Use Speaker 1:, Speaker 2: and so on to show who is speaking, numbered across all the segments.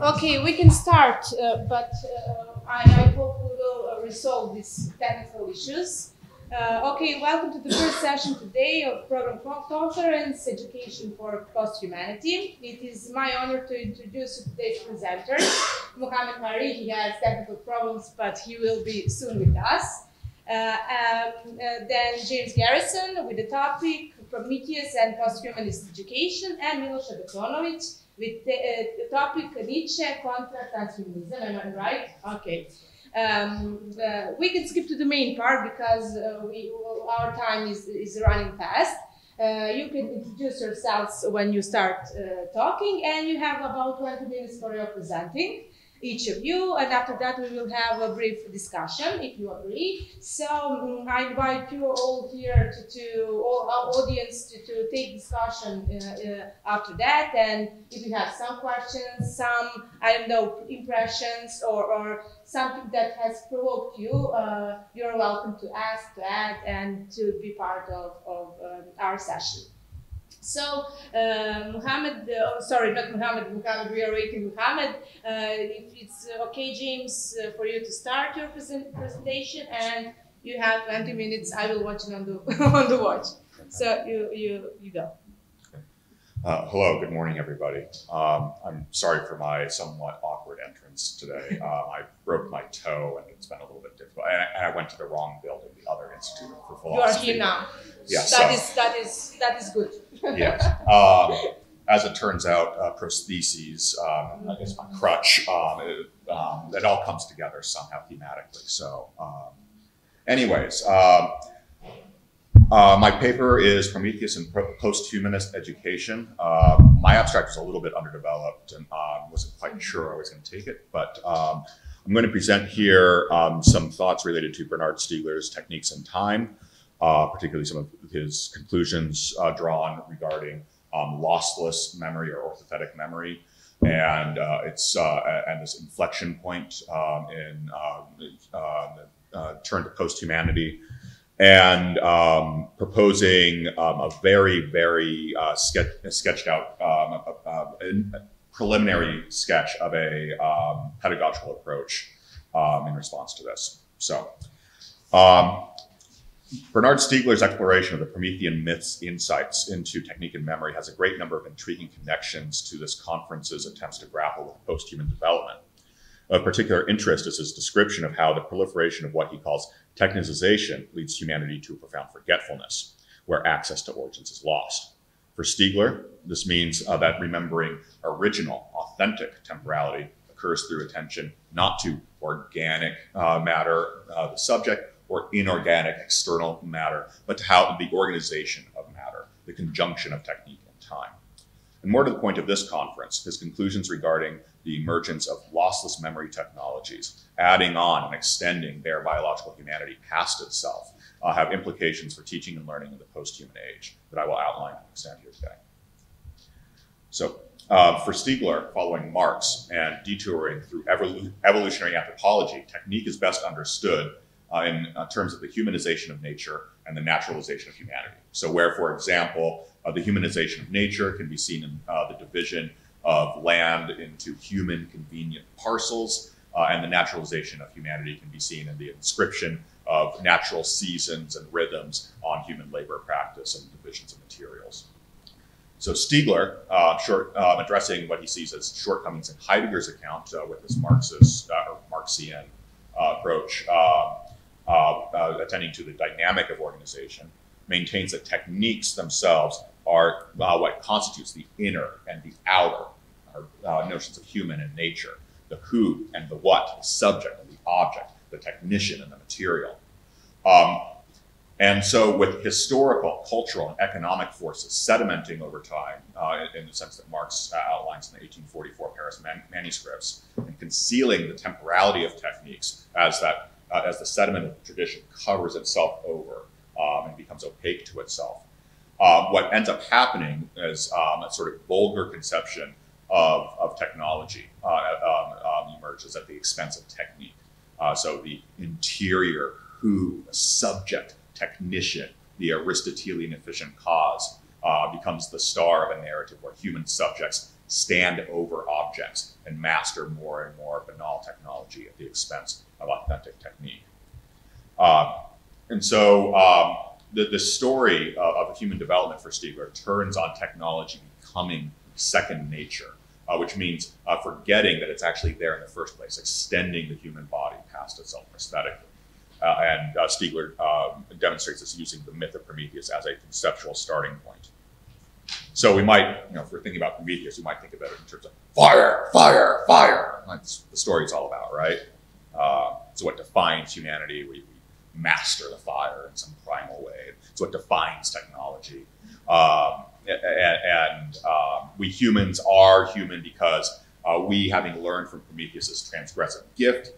Speaker 1: Okay, we can start, but I hope we will resolve these technical issues. Okay, welcome to the first session today of Program Conference, Education for Posthumanity. It is my honor to introduce today's presenter, Mohammed Hari. He has technical problems, but he will be soon with us. Then James Garrison with the topic Prometheus and Posthumanist Education, and Miloš Betonović with the topic Nietzsche contra transhumanism. Am I right? Okay. We can skip to the main part because our time is running fast. You can introduce yourselves when you start talking, and you have about 20 minutes for your presenting, each of you, and after that we will have a brief discussion if you agree. So I invite you all here all our audience to take discussion after that, and if you have some questions, some, I don't know, impressions or something that has provoked you, you're welcome to ask, to add, and to be part of our session. So, Mohammed, sorry, not Mohammed, we are waiting Mohammed. If it's okay, James, for you to start your presentation, and you have 20 minutes, I will watch it on the watch. So, you go.
Speaker 2: Hello, good morning, everybody. I'm sorry for my somewhat awkward entrance today. I broke my toe, and it's been a little bit difficult. And I went to the wrong building, the other Institute for Philosophy.
Speaker 1: You are here now.
Speaker 2: Yes.
Speaker 1: That is good.
Speaker 2: Yes. As it turns out, prostheses, I guess my crutch, it all comes together somehow thematically. So, anyways, my paper is Prometheus and Posthumanist Education. My abstract was a little bit underdeveloped and wasn't quite sure I was going to take it, but I'm going to present here some thoughts related to Bernard Stiegler's techniques in time, particularly some of his conclusions drawn regarding lossless memory or orthothetic memory, and and this inflection point in turn to posthumanity, and proposing a very, very sketched out preliminary sketch of a pedagogical approach in response to this. So, Bernard Stiegler's exploration of the Promethean myth's insights into technique and memory has a great number of intriguing connections to this conference's attempts to grapple with post-human development. Of particular interest is his description of how the proliferation of what he calls technicization leads humanity to a profound forgetfulness, where access to origins is lost. For Stiegler, this means that remembering original, authentic temporality occurs through attention not to organic matter, the subject, or inorganic external matter, but to how the organization of matter, the conjunction of technique and time. And more to the point of this conference, his conclusions regarding the emergence of lossless memory technologies, adding on and extending their biological humanity past itself, have implications for teaching and learning in the post-human age that I will outline and extend here today. So, for Stiegler, following Marx and detouring through evolutionary anthropology, technique is best understood in terms of the humanization of nature and the naturalization of humanity. So where, for example, the humanization of nature can be seen in the division of land into human convenient parcels, and the naturalization of humanity can be seen in the inscription of natural seasons and rhythms on human labor practice and divisions of materials. So Stiegler, addressing what he sees as shortcomings in Heidegger's account with this Marxist or Marxian approach, attending to the dynamic of organization, maintains that techniques themselves are what constitutes the inner and the outer notions of human and nature, the who and the what, the subject and the object, the technician and the material. And so with historical, cultural, and economic forces sedimenting over time, in the sense that Marx outlines in the 1844 Paris manuscripts, and concealing the temporality of techniques as the sediment of the tradition covers itself over and becomes opaque to itself. What ends up happening is a sort of vulgar conception of technology emerges at the expense of technique. So the interior who, subject, technician, the Aristotelian efficient cause, becomes the star of a narrative where human subjects stand over objects and master more and more banal technology at the expense of authentic technique. And so the story of human development for Stiegler turns on technology becoming second nature, which means forgetting that it's actually there in the first place, extending the human body past itself aesthetically. And Stiegler demonstrates this using the myth of Prometheus as a conceptual starting point. So we might, if we're thinking about Prometheus, we might think about it in terms of fire, fire, fire. That's the story is all about, right? So what defines humanity? We master the fire in some primal way. It's what defines technology. We humans are human because we, having learned from Prometheus's transgressive gift,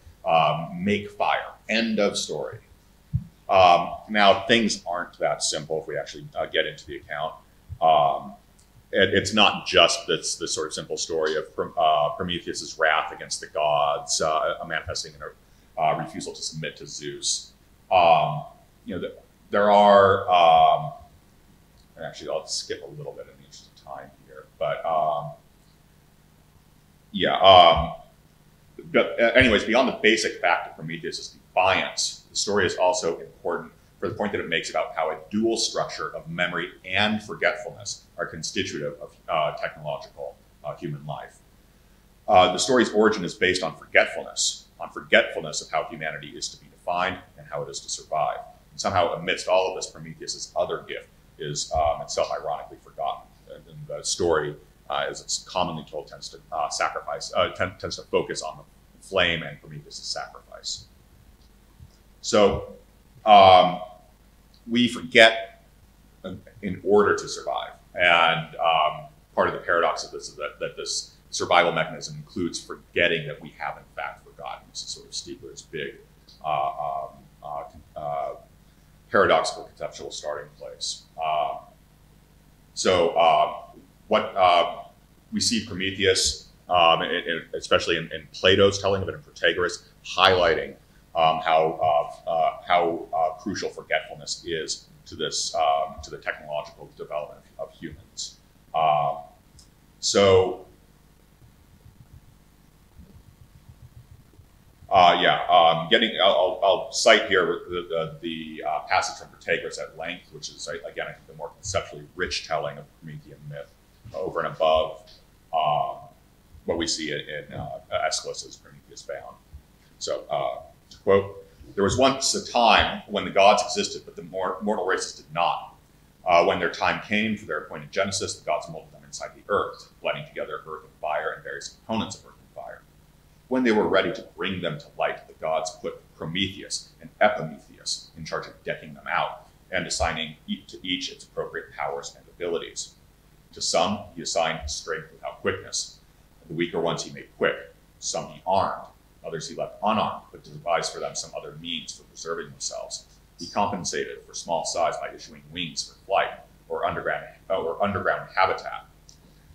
Speaker 2: make fire. End of story. Now, things aren't that simple if we actually get into the account. It's not just this sort of simple story of Prometheus's wrath against the gods, manifesting in a refusal to submit to Zeus. There are, actually I'll skip a little bit in the interest of time here, but but anyways, beyond the basic fact of Prometheus's defiance, the story is also important for the point that it makes about how a dual structure of memory and forgetfulness are constitutive of technological human life. The story's origin is based on forgetfulness of how humanity is to be defined and how it is to survive. And somehow, amidst all of this, Prometheus's other gift is itself ironically forgotten. And the story, as it's commonly told, tends to tends to focus on the flame and Prometheus's sacrifice. So we forget in order to survive. And part of the paradox of this is that this survival mechanism includes forgetting that we have in fact forgotten. This is sort of Stiegler's big paradoxical conceptual starting place. What we see Prometheus, especially in Plato's telling of it, and Protagoras, highlighting how crucial forgetfulness is to this to the technological development of humans. I'll cite here the passage from Protagoras at length, which is, again, I think the more conceptually rich telling of Promethean myth, over and above what we see in Aeschylus's Prometheus Bound. So, to quote, "There was once a time when the gods existed, but the mortal races did not. When their time came for their appointed genesis, the gods molded them inside the earth, blending together earth and fire and various components of earth and fire. When they were ready to bring them to light, the gods put Prometheus and Epimetheus in charge of decking them out and assigning to each its appropriate powers and abilities. To some, he assigned strength without quickness. The weaker ones he made quick. Some he armed. Others he left unarmed, but devised for them some other means for preserving themselves. He compensated for small size by issuing wings for flight or underground habitat.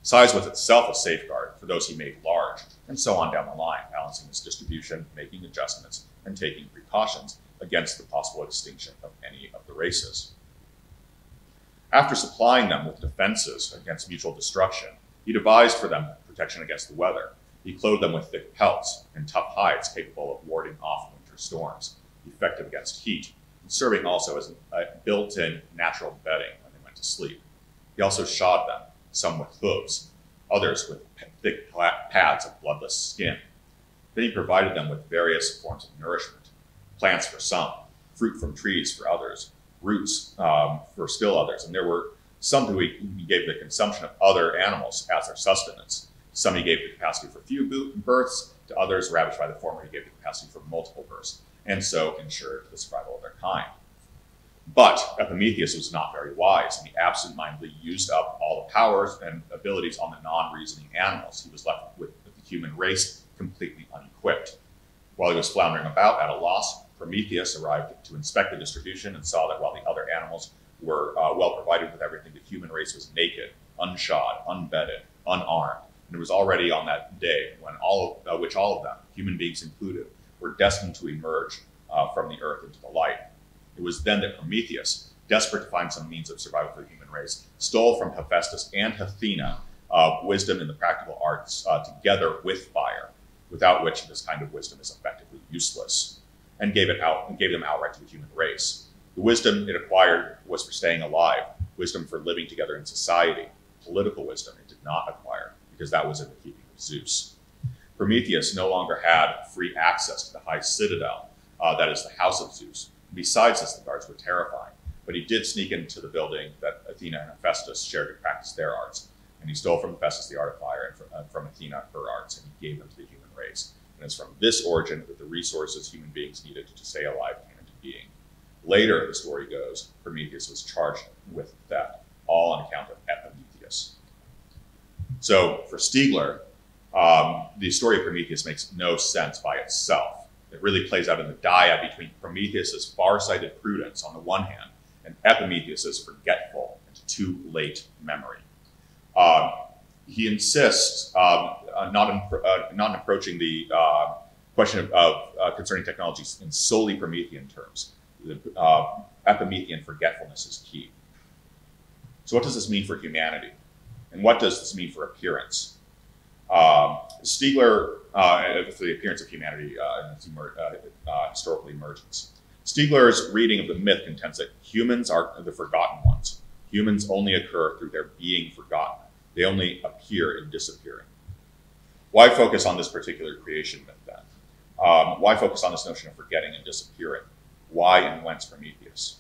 Speaker 2: Size was itself a safeguard for those he made large, and so on down the line, balancing his distribution, making adjustments, and taking precautions against the possible extinction of any of the races. After supplying them with defenses against mutual destruction, he devised for them protection against the weather. He clothed them with thick pelts and tough hides capable of warding off winter storms, effective against heat, and serving also as a built-in natural bedding when they went to sleep. He also shod them, some with hooves, others with thick pads of bloodless skin. Then he provided them with various forms of nourishment, plants for some, fruit from trees for others, roots for still others, and there were some who he gave the consumption of other animals as their sustenance. Some he gave the capacity for few births, to others, ravished by the former, he gave the capacity for multiple births, and so ensured the survival of their kind. But Epimetheus was not very wise, and he absentmindedly used up all the powers and abilities on the non-reasoning animals. He was left with the human race completely unequipped. While he was floundering about at a loss, Prometheus arrived to inspect the distribution and saw that while the other animals were well provided with everything, the human race was naked, unshod, unbedded, unarmed. And it was already on that day when all of them, human beings included, were destined to emerge from the earth into the light. It was then that Prometheus, desperate to find some means of survival for the human race, stole from Hephaestus and Athena of wisdom in the practical arts together with fire, without which this kind of wisdom is effectively useless, and gave them outright to the human race. The wisdom it acquired was for staying alive, wisdom for living together in society. Political wisdom it did not acquire, because that was in the keeping of Zeus. Prometheus no longer had free access to the high citadel, that is the house of Zeus. Besides this, the guards were terrifying, but he did sneak into the building that Athena and Hephaestus shared to practice their arts, and he stole from Hephaestus the art of fire, and from Athena her arts, and he gave them to the human race. And it's from this origin that the resources human beings needed to stay alive came into being. Later, the story goes, Prometheus was charged with theft, all on account of Epimetheus. So for Stiegler, the story of Prometheus makes no sense by itself. It really plays out in the dyad between Prometheus's far-sighted prudence on the one hand and Epimetheus's forgetful and too late memory. He insists not approaching the question of concerning technologies in solely Promethean terms. The Epimethean forgetfulness is key. So what does this mean for humanity? And what does this mean for appearance? Stiegler, for the appearance of humanity in its historical emergence. Stiegler's reading of the myth contends that humans are the forgotten ones. Humans only occur through their being forgotten. They only appear in disappearing. Why focus on this particular creation myth then? Why focus on this notion of forgetting and disappearing? Why and whence Prometheus?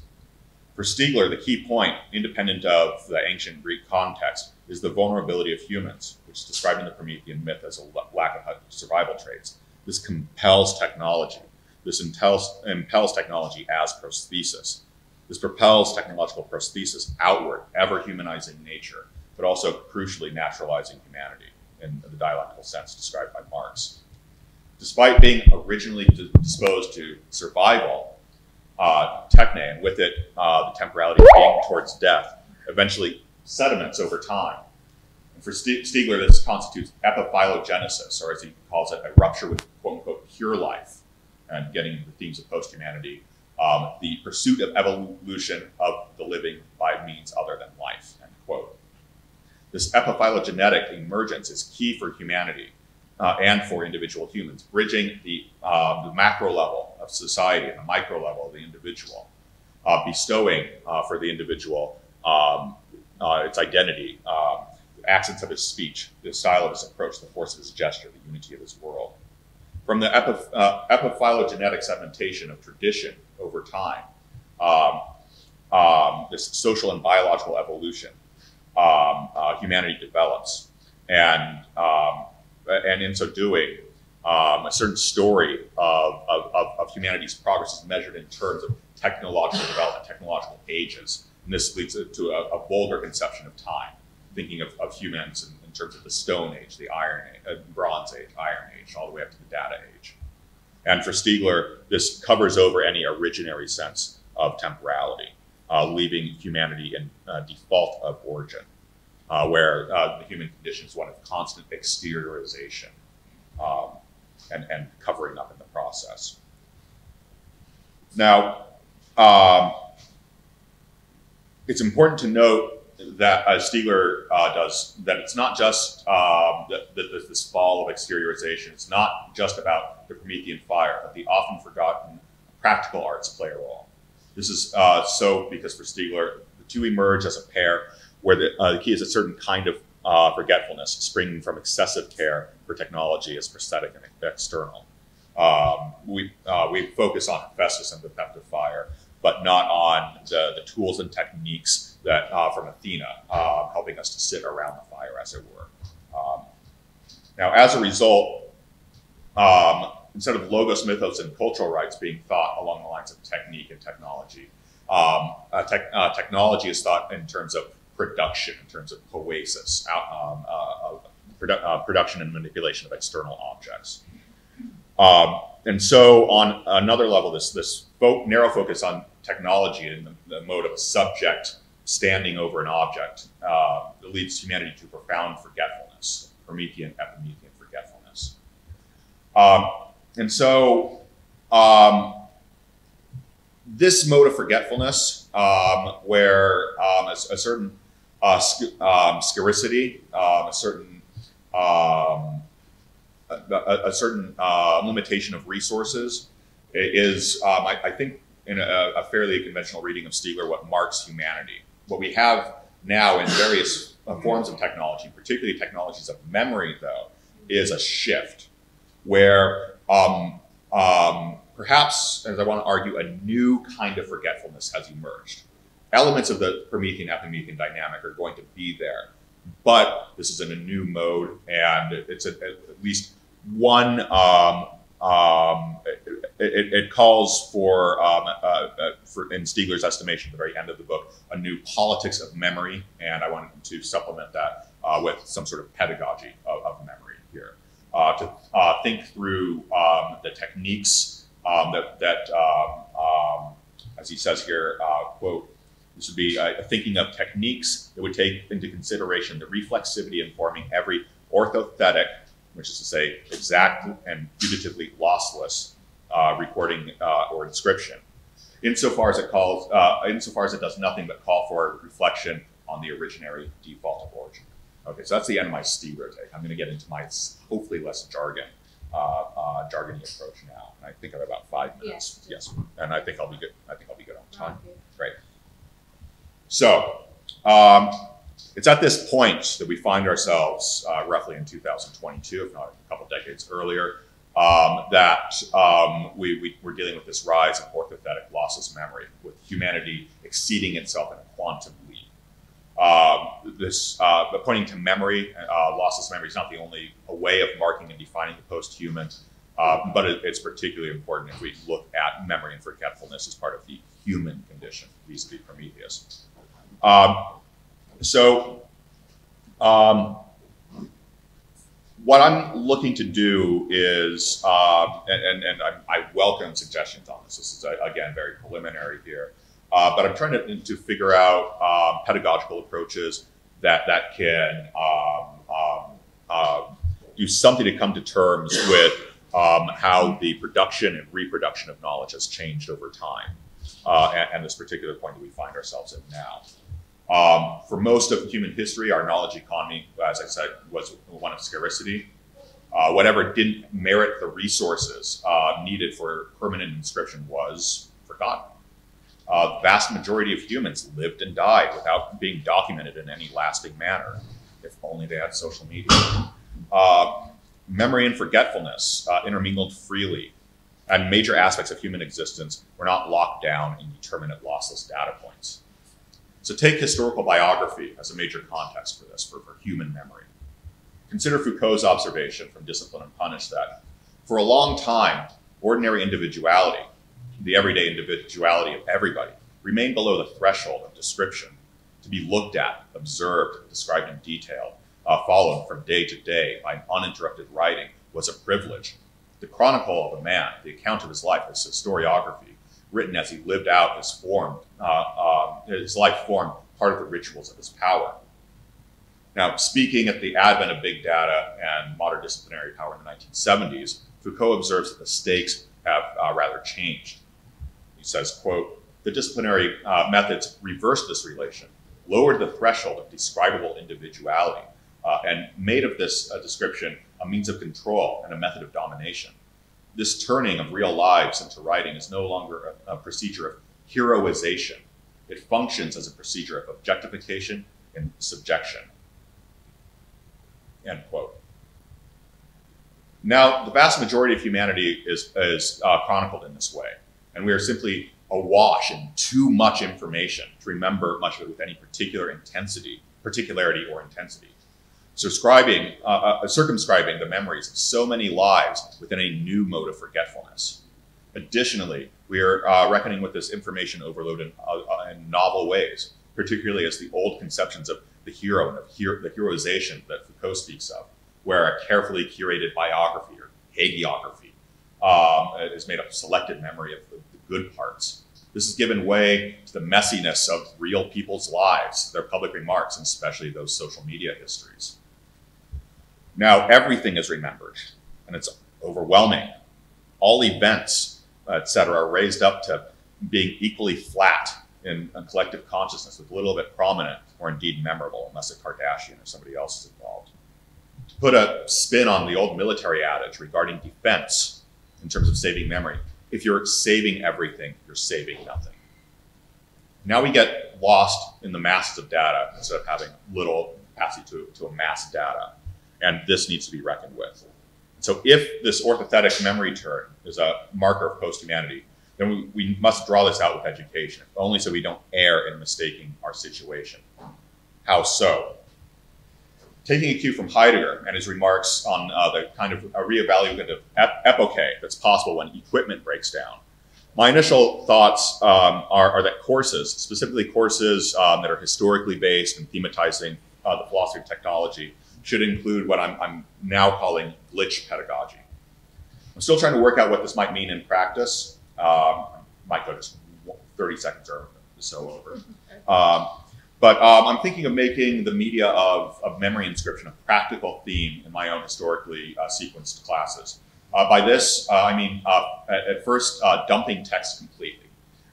Speaker 2: For Stiegler, the key point, independent of the ancient Greek context, is the vulnerability of humans, which is described in the Promethean myth as a lack of survival traits. This compels technology. This impels technology as prosthesis. This propels technological prosthesis outward, ever humanizing nature, but also crucially naturalizing humanity in the dialectical sense described by Marx. Despite being originally disposed to survival, techne, and with it the temporality of being towards death, eventually sediments over time. And for Stiegler, this constitutes epiphylogenesis, or as he calls it, a rupture with quote-unquote pure life, and getting the themes of post-humanity, the pursuit of evolution of the living by means other than life, end quote. This epiphylogenetic emergence is key for humanity and for individual humans, bridging the macro level of society and the micro level of the individual, bestowing for the individual its identity, the accents of his speech, the style of his approach, the force of his gesture, the unity of his world. From the epiphylogenetic segmentation of tradition over time, this social and biological evolution, humanity develops, and in so doing, a certain story of humanity's progress is measured in terms of technological development, technological ages. And this leads to a bolder conception of time, thinking of humans in terms of the Stone Age, the Bronze Age, Iron Age, all the way up to the Data Age. And for Stiegler, this covers over any originary sense of temporality, leaving humanity in default of origin, where the human condition is one of constant exteriorization and covering up in the process. Now, it's important to note that, as Stiegler does, that it's not just this fall of exteriorization. It's not just about the Promethean fire, but the often forgotten practical arts play a role. This is so because for Stiegler, the two emerge as a pair where the key is a certain kind of forgetfulness springing from excessive care for technology as prosthetic and external. We focus on Hephaestus and the theft of fire, but not on the tools and techniques that from Athena, helping us to sit around the fire, as it were. Now, as a result, instead of logos, mythos, and cultural rights being thought along the lines of technique and technology, technology is thought in terms of production, in terms of poesis, production and manipulation of external objects. And so on another level, this narrow focus on technology in the mode of a subject standing over an object leads humanity to profound forgetfulness, Promethean, Epimethean forgetfulness. And so this mode of forgetfulness, where a certain scarcity, a certain limitation of resources is, I think, in a fairly conventional reading of Stiegler, what marks humanity. What we have now in various forms of technology, particularly technologies of memory, though, is a shift where perhaps, as I want to argue, a new kind of forgetfulness has emerged. Elements of the Promethean-Epimethean dynamic are going to be there, but this is in a new mode, and it's at least one. It calls for, in Stiegler's estimation, at the very end of the book, a new politics of memory, and I wanted to supplement that with some sort of pedagogy of memory here, to think through the techniques that as he says here, quote, this would be thinking of techniques that would take into consideration the reflexivity informing every orthothetic, which is to say exact and putatively lossless recording or inscription, insofar as it does nothing but call for reflection on the originary default of origin. Okay, so that's the end of my Stiegler take. I'm going to get into my hopefully less jargony approach now. And I think I have about 5 minutes. Yes, and I think I'll be good. I think I'll be good on time. Okay. Great. So it's at this point that we find ourselves, roughly in 2022, if not a couple decades earlier, that we're dealing with this rise of orthothetic lossless memory, with humanity exceeding itself in a quantum leap. Pointing to memory, lossless memory is not the only way of marking and defining the post-human, but it's particularly important if we look at memory and forgetfulness as part of the human condition, vis-a-vis Prometheus. What I'm looking to do is, I welcome suggestions on this. This is, again, very preliminary here. But I'm trying to figure out pedagogical approaches that can do something to come to terms with how the production and reproduction of knowledge has changed over time, and this particular point that we find ourselves in now. For most of human history, our knowledge economy, as I said, was one of scarcity. Whatever didn't merit the resources needed for permanent inscription was forgotten. The vast majority of humans lived and died without being documented in any lasting manner, if only they had social media. Memory and forgetfulness intermingled freely, and major aspects of human existence were not locked down in determinate lossless data points. So take historical biography as a major context for this, for human memory. Consider Foucault's observation from Discipline and Punish that for a long time, ordinary individuality, the everyday individuality of everybody, remained below the threshold of description, to be looked at, observed, described in detail, followed from day to day by an uninterrupted writing was a privilege. The chronicle of a man, the account of his life, his historiography, written as he lived out his life formed part of the rituals of his power. Now, speaking at the advent of big data and modern disciplinary power in the 1970s, Foucault observes that the stakes have rather changed. He says, quote, the disciplinary methods reversed this relation, lowered the threshold of describable individuality, and made of this description a means of control and a method of domination. This turning of real lives into writing is no longer a procedure of heroization. It functions as a procedure of objectification and subjection. End quote. Now, the vast majority of humanity is chronicled in this way, and we are simply awash in too much information to remember much of it with any particularity or intensity. So circumscribing the memories of so many lives within a new mode of forgetfulness. Additionally, we are reckoning with this information overload in novel ways, particularly as the old conceptions of the hero and of the heroization that Foucault speaks of, where a carefully curated biography or hagiography is made up of selected memory of the good parts. This has given way to the messiness of real people's lives, their public remarks, and especially those social media histories. Now, everything is remembered, and it's overwhelming. All events, etc., are raised up to being equally flat in a collective consciousness with little bit prominent or indeed memorable, unless a Kardashian or somebody else is involved. To put a spin on the old military adage regarding defense in terms of saving memory, if you're saving everything, you're saving nothing. Now we get lost in the masses of data instead of having little capacity to amass data. And this needs to be reckoned with. So if this orthothetic memory turn is a marker of post-humanity, then we must draw this out with education, if only so we don't err in mistaking our situation. How so? Taking a cue from Heidegger and his remarks on the kind of a reevaluation of epoche that's possible when equipment breaks down, my initial thoughts are that courses, specifically courses that are historically based and thematizing the philosophy of technology, should include what I'm now calling glitch pedagogy. I'm still trying to work out what this might mean in practice. Might go just 30 seconds or so over. But I'm thinking of making the media of memory inscription a practical theme in my own historically sequenced classes. By this, I mean, at first, dumping text completely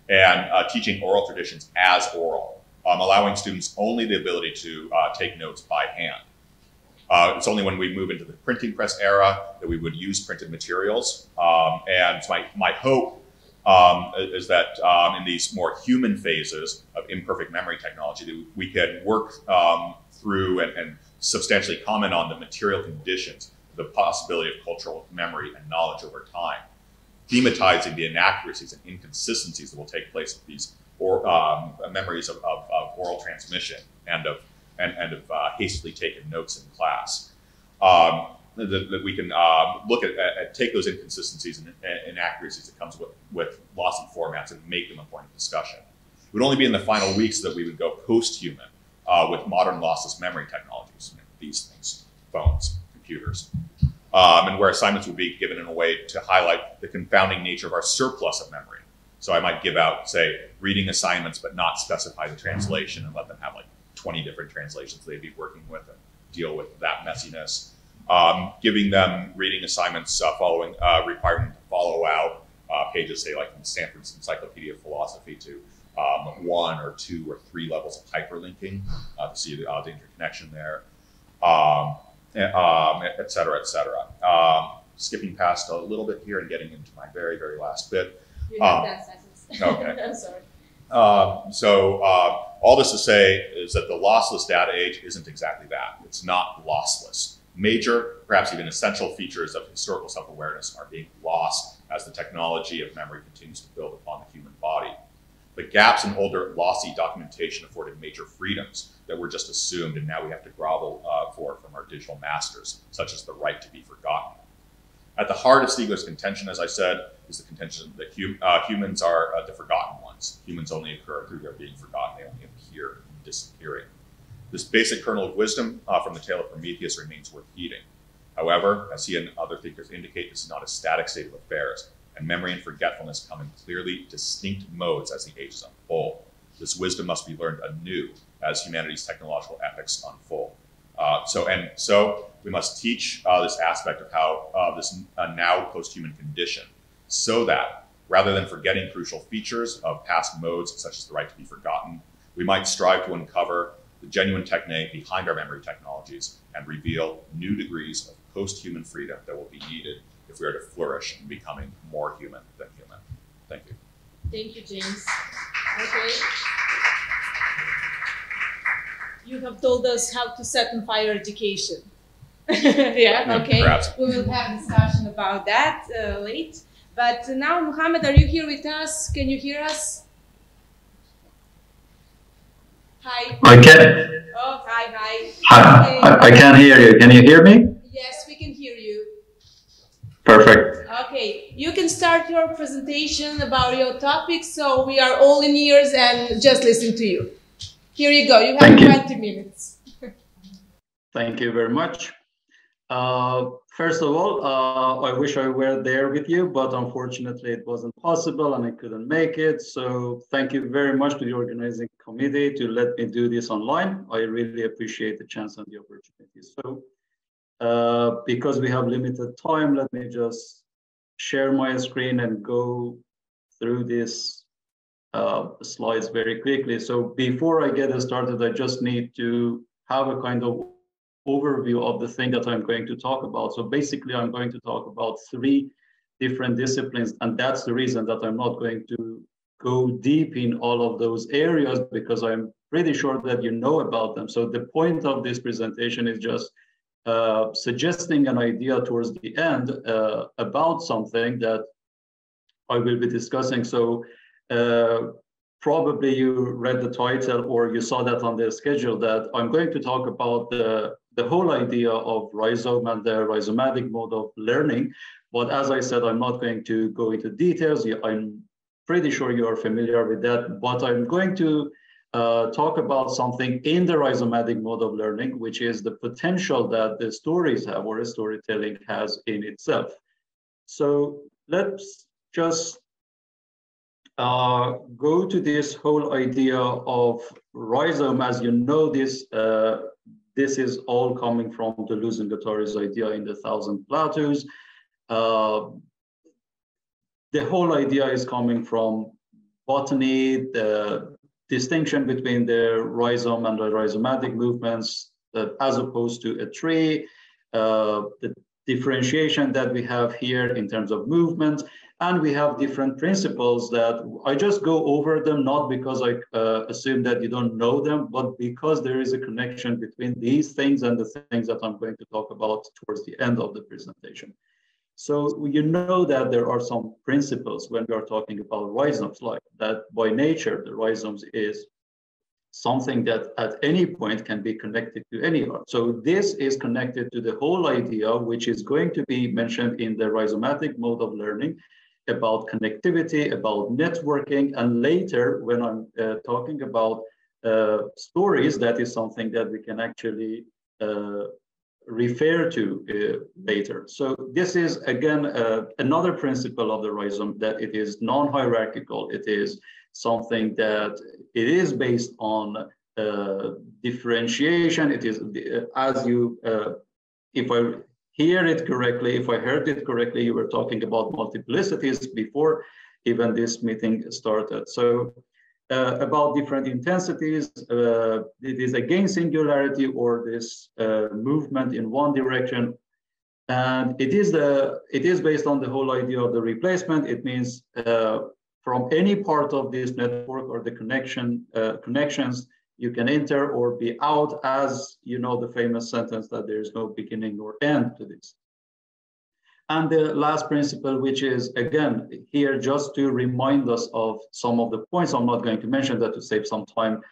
Speaker 2: and teaching oral traditions as oral, allowing students only the ability to take notes by hand. It's only when we move into the printing press era that we would use printed materials. And my hope is that in these more human phases of imperfect memory technology, that we could work through and substantially comment on the material conditions, the possibility of cultural memory and knowledge over time, thematizing the inaccuracies and inconsistencies that will take place with these memories of oral transmission and of hastily taken notes in class. That we can look at take those inconsistencies and inaccuracies that comes with lossy formats and make them a point of discussion. It would only be in the final weeks that we would go post-human with modern lossless memory technologies, these things, phones, computers, and where assignments would be given in a way to highlight the confounding nature of our surplus of memory. So I might give out, say, reading assignments, but not specify the translation and let them have like 20 different translations they'd be working with and deal with that messiness. Giving them reading assignments requiring them to follow out pages, say like in Stanford's Encyclopedia of Philosophy, to 1 or 2 or 3 levels of hyperlinking to see the interconnection there, et cetera, et cetera. Skipping past a little bit here and getting into my very, very last bit.
Speaker 1: You have that sentence.
Speaker 2: Okay.
Speaker 1: I'm sorry.
Speaker 2: All this to say is that the lossless data age isn't exactly that. It's not lossless. Major, perhaps even essential features of historical self-awareness are being lost as the technology of memory continues to build upon the human body. The gaps in older lossy documentation afforded major freedoms that were just assumed, and now we have to grovel for from our digital masters, such as the right to be forgotten. At the heart of Stiegler's contention, as I said, is the contention that humans are the forgotten ones. Humans only occur through their being forgotten. They only appear in disappearing. This basic kernel of wisdom from the tale of Prometheus remains worth heeding. However, as he and other thinkers indicate, this is not a static state of affairs, and memory and forgetfulness come in clearly distinct modes as the ages unfold. This wisdom must be learned anew as humanity's technological epochs unfold. So we must teach this aspect of how this now post-human condition, so that rather than forgetting crucial features of past modes, such as the right to be forgotten, we might strive to uncover the genuine techne behind our memory technologies and reveal new degrees of post-human freedom that will be needed if we are to flourish in becoming more human than human. Thank you.
Speaker 1: Thank you, James. Okay. You have told us how to set on fire education. Yeah, okay.
Speaker 2: Perhaps.
Speaker 1: We will have a discussion about that late. But now, Muhammad, are you here with us? Can you hear us? Hi.
Speaker 3: I can.
Speaker 1: Oh, hi, hi.
Speaker 3: Hi,
Speaker 1: Okay.
Speaker 3: I can hear you. Can you hear me?
Speaker 1: Yes, we can hear you.
Speaker 3: Perfect.
Speaker 1: Okay, you can start your presentation about your topic, so we are all in ears and just listen to you. Here you go. You have 20 minutes.
Speaker 3: Thank you very much. First of all, I wish I were there with you, but unfortunately it wasn't possible and I couldn't make it. So thank you very much to the organizing committee to let me do this online. I really appreciate the chance and the opportunity. So because we have limited time, let me just share my screen and go through this slides very quickly. So before I get started, I just need to have a kind of overview of the thing that I'm going to talk about. So basically, I'm going to talk about 3 different disciplines, and that's the reason that I'm not going to go deep in all of those areas, because I'm pretty sure that you know about them. So the point of this presentation is just suggesting an idea towards the end about something that I will be discussing. So probably you read the title or you saw that on the schedule, that I'm going to talk about the whole idea of rhizome and the rhizomatic mode of learning. But as I said, I'm not going to go into details. I'm pretty sure you are familiar with that, but I'm going to talk about something in the rhizomatic mode of learning, which is the potential that the stories have, or storytelling has in itself. So let's just go to this whole idea of rhizome. As you know, this is all coming from Deleuze-Guattari's idea in the 1,000 Plateaus. The whole idea is coming from botany, the distinction between the rhizome and the rhizomatic movements, as opposed to a tree, the differentiation that we have here in terms of movement. And we have different principles that I just go over them, not because I assume that you don't know them, but because there is a connection between these things and the things that I'm going to talk about towards the end of the presentation. So you know that there are some principles when we are talking about rhizomes, like that by nature, the rhizomes is something that at any point can be connected to any art. So this is connected to the whole idea, which is going to be mentioned in the rhizomatic mode of learning, about connectivity, about networking, and later when I'm talking about stories, that is something that we can actually refer to later. So this is again another principle of the rhizome, that it is non-hierarchical. It is something that it is based on differentiation. It is, as you, if I hear it correctly, if I heard it correctly, you were talking about multiplicities before even this meeting started. So about different intensities, it is again singularity, or this movement in one direction. And it is based on the whole idea of the replacement. It means from any part of this network or the connections, you can enter or be out, as you know the famous sentence that there is no beginning nor end to this. And the last principle, which is again here just to remind us of some of the points, I'm not going to mention that to save some time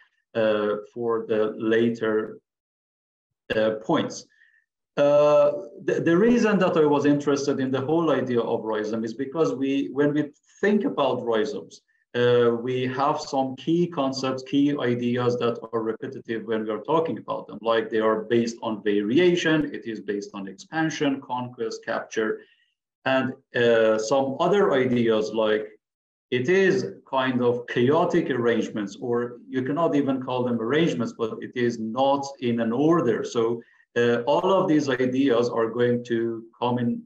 Speaker 3: for the later points. The reason that I was interested in the whole idea of rhizome is because when we think about rhizomes, we have some key concepts, key ideas that are repetitive when we are talking about them, like they are based on variation, it is based on expansion, conquest, capture, and some other ideas like it is kind of chaotic arrangements, or you cannot even call them arrangements, but it is not in an order. So all of these ideas are going to come in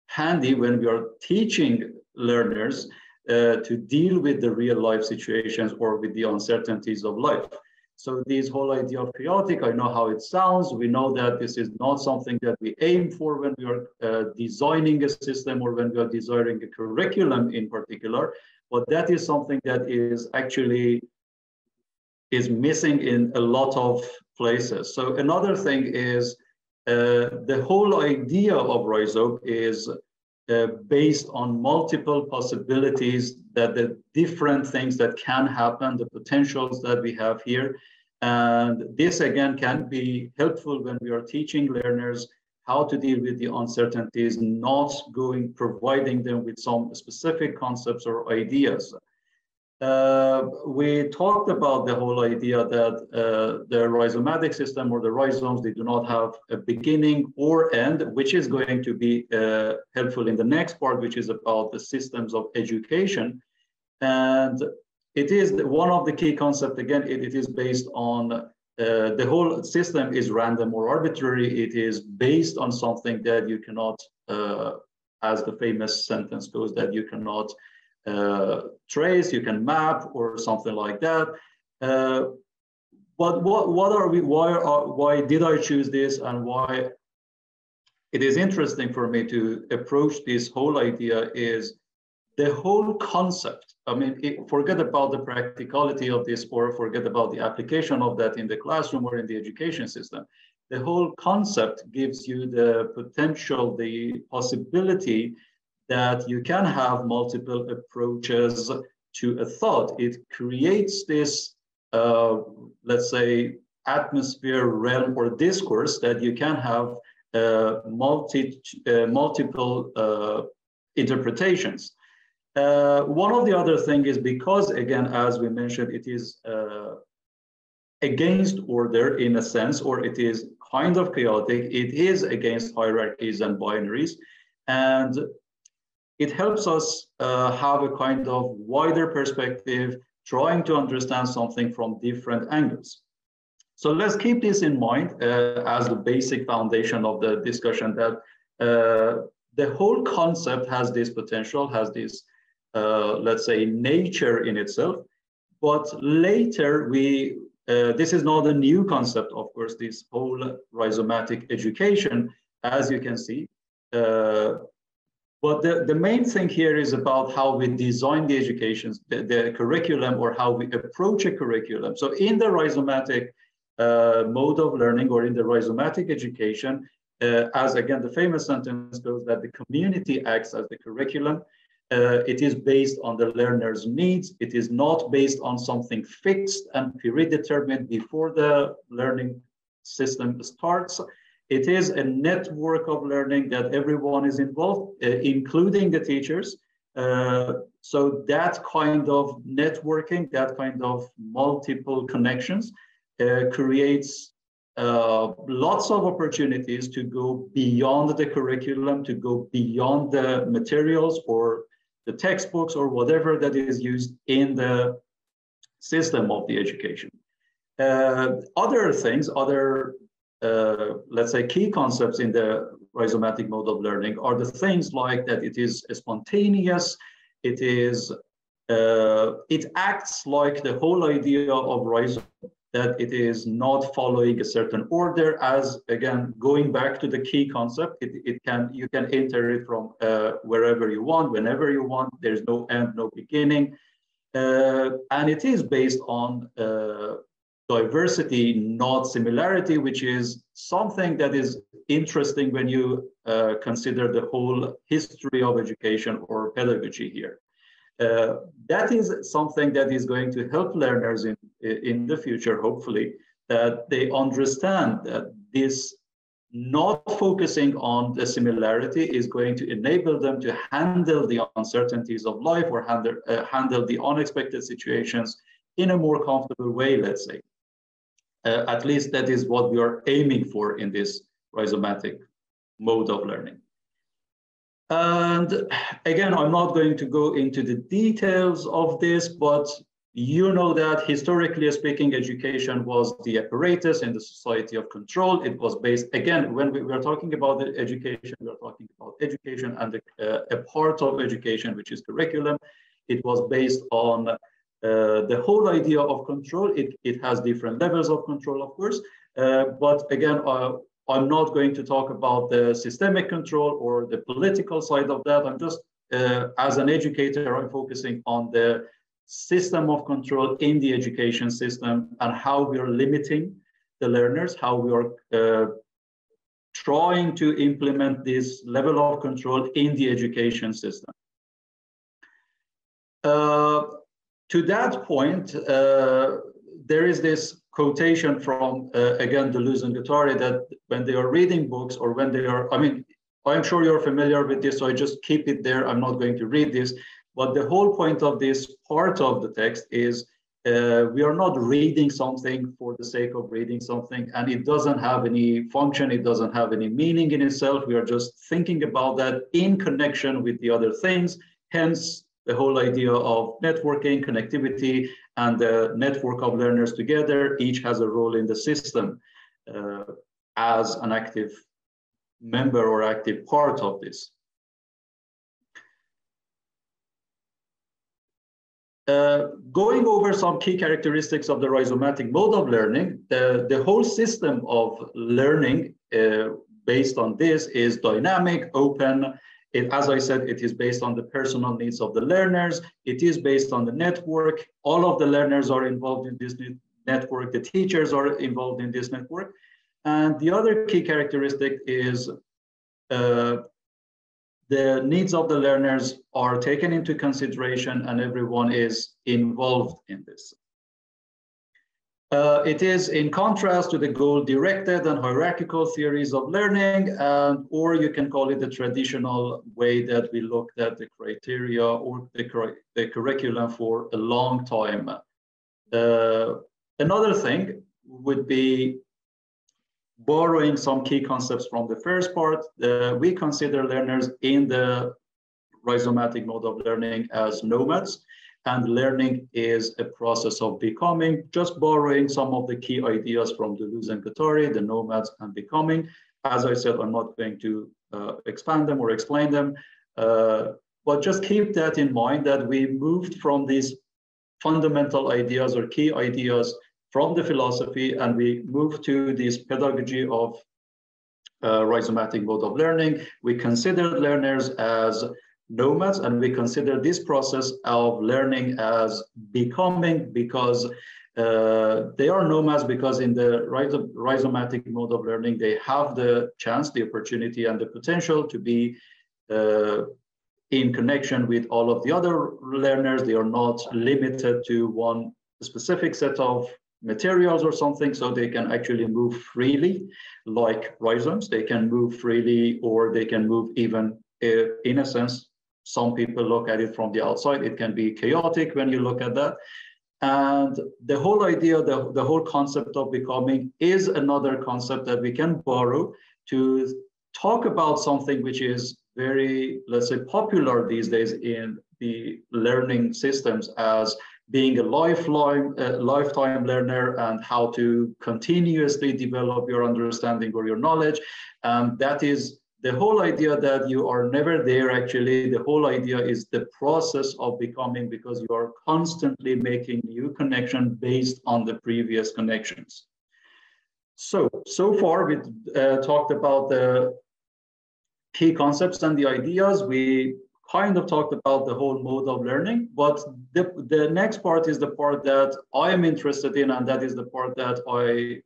Speaker 3: handy when we are teaching learners to deal with the real life situations or with the uncertainties of life. So this whole idea of chaotic, I know how it sounds. We know that this is not something that we aim for when we are designing a system or when we are designing a curriculum in particular, but that is something that is actually missing in a lot of places. So another thing is the whole idea of rhizome is based on multiple possibilities, that the different things that can happen, the potentials that we have here. And this again can be helpful when we are teaching learners how to deal with the uncertainties, not providing them with some specific concepts or ideas. We talked about the whole idea that the rhizomatic system or the rhizomes, they do not have a beginning or end, which is going to be helpful in the next part, which is about the systems of education. And it is one of the key concepts, again, it is based on the whole system is random or arbitrary. It is based on something that you cannot, as the famous sentence goes, that you cannot trace, you can map, or something like that. But what are we? Why did I choose this, and why it is interesting for me to approach this whole idea is the whole concept. I mean, forget about the practicality of this, or forget about the application of that in the classroom or in the education system. The whole concept gives you the potential, the possibility that you can have multiple approaches to a thought. It creates this, let's say, atmosphere, realm, or discourse that you can have multiple interpretations. One of the other thing is because, again, as we mentioned, it is against order in a sense, or it is kind of chaotic. It is against hierarchies and binaries, and it helps us have a kind of wider perspective, trying to understand something from different angles. So let's keep this in mind as the basic foundation of the discussion, that the whole concept has this potential, has this, let's say, nature in itself. But later this is not a new concept, of course, this whole rhizomatic education, as you can see. But the main thing here is about how we design the education, the curriculum, or how we approach a curriculum. So in the rhizomatic mode of learning, or in the rhizomatic education, as again, the famous sentence goes, that the community acts as the curriculum. It is based on the learner's needs. It is not based on something fixed and predetermined before the learning system starts. It is a network of learning that everyone is involved, including the teachers. So that kind of networking, that kind of multiple connections creates lots of opportunities to go beyond the curriculum, to go beyond the materials or the textbooks or whatever that is used in the system of the education. Other things, let's say, key concepts in the rhizomatic mode of learning are the things like that it is spontaneous, it acts like the whole idea of rhizome, that it is not following a certain order, as again, going back to the key concept, you can enter it from wherever you want, whenever you want, there's no end, no beginning. And it is based on diversity, not similarity, which is something that is interesting when you consider the whole history of education or pedagogy here. That is something that is going to help learners in the future, hopefully, that they understand that this not focusing on the similarity is going to enable them to handle the uncertainties of life, or handle the unexpected situations in a more comfortable way, let's say. At least that is what we are aiming for in this rhizomatic mode of learning. And again, I'm not going to go into the details of this, but you know that historically speaking, education was the apparatus in the society of control. It was based, again, when we are talking about the education, we are talking about education and a part of education, which is curriculum. It was based on the whole idea of control. It has different levels of control, of course, but again, I'm not going to talk about the systemic control or the political side of that. I'm just, as an educator, I'm focusing on the system of control in the education system and how we are limiting the learners, how we are trying to implement this level of control in the education system. To that point, there is this quotation from, again, Deleuze and Guattari, that when they are reading books, or when they are, I mean, I'm sure you're familiar with this, so I just keep it there. I'm not going to read this. But the whole point of this part of the text is we are not reading something for the sake of reading something, and it doesn't have any function, it doesn't have any meaning in itself. We are just thinking about that in connection with the other things, hence the whole idea of networking, connectivity, and the network of learners together. Each has a role in the system as an active member or active part of this. Going over some key characteristics of the rhizomatic mode of learning, the whole system of learning based on this is dynamic, open. As I said, it is based on the personal needs of the learners. It is based on the network. All of the learners are involved in this network. The teachers are involved in this network. And the other key characteristic is the needs of the learners are taken into consideration and everyone is involved in this. It is in contrast to the goal-directed and hierarchical theories of learning, or you can call it the traditional way that we looked at the criteria or the curriculum for a long time. Another thing would be borrowing some key concepts from the first part. We consider learners in the rhizomatic mode of learning as nomads, and learning is a process of becoming, just borrowing some of the key ideas from Deleuze and Guattari, the nomads and becoming. As I said, I'm not going to expand them or explain them, but just keep that in mind that we moved from these fundamental ideas or key ideas from the philosophy, and we move to this pedagogy of rhizomatic mode of learning. We consider learners as nomads, and we consider this process of learning as becoming, because they are nomads, because in the rhizomatic mode of learning, they have the chance, the opportunity, and the potential to be in connection with all of the other learners. They are not limited to one specific set of materials or something, so they can actually move freely, like rhizomes. They can move freely, or they can move even, in a sense, some people look at it from the outside. It can be chaotic when you look at that. And the whole idea, the whole concept of becoming is another concept that we can borrow to talk about something which is very, let's say, popular these days in the learning systems as being a lifetime learner, and how to continuously develop your understanding or your knowledge. That is the whole idea, that you are never there. Actually, the whole idea is the process of becoming, because you are constantly making new connections based on the previous connections. So far we talked about the key concepts and the ideas. We kind of talked about the whole mode of learning, but the next part is the part that I am interested in, and that is the part that I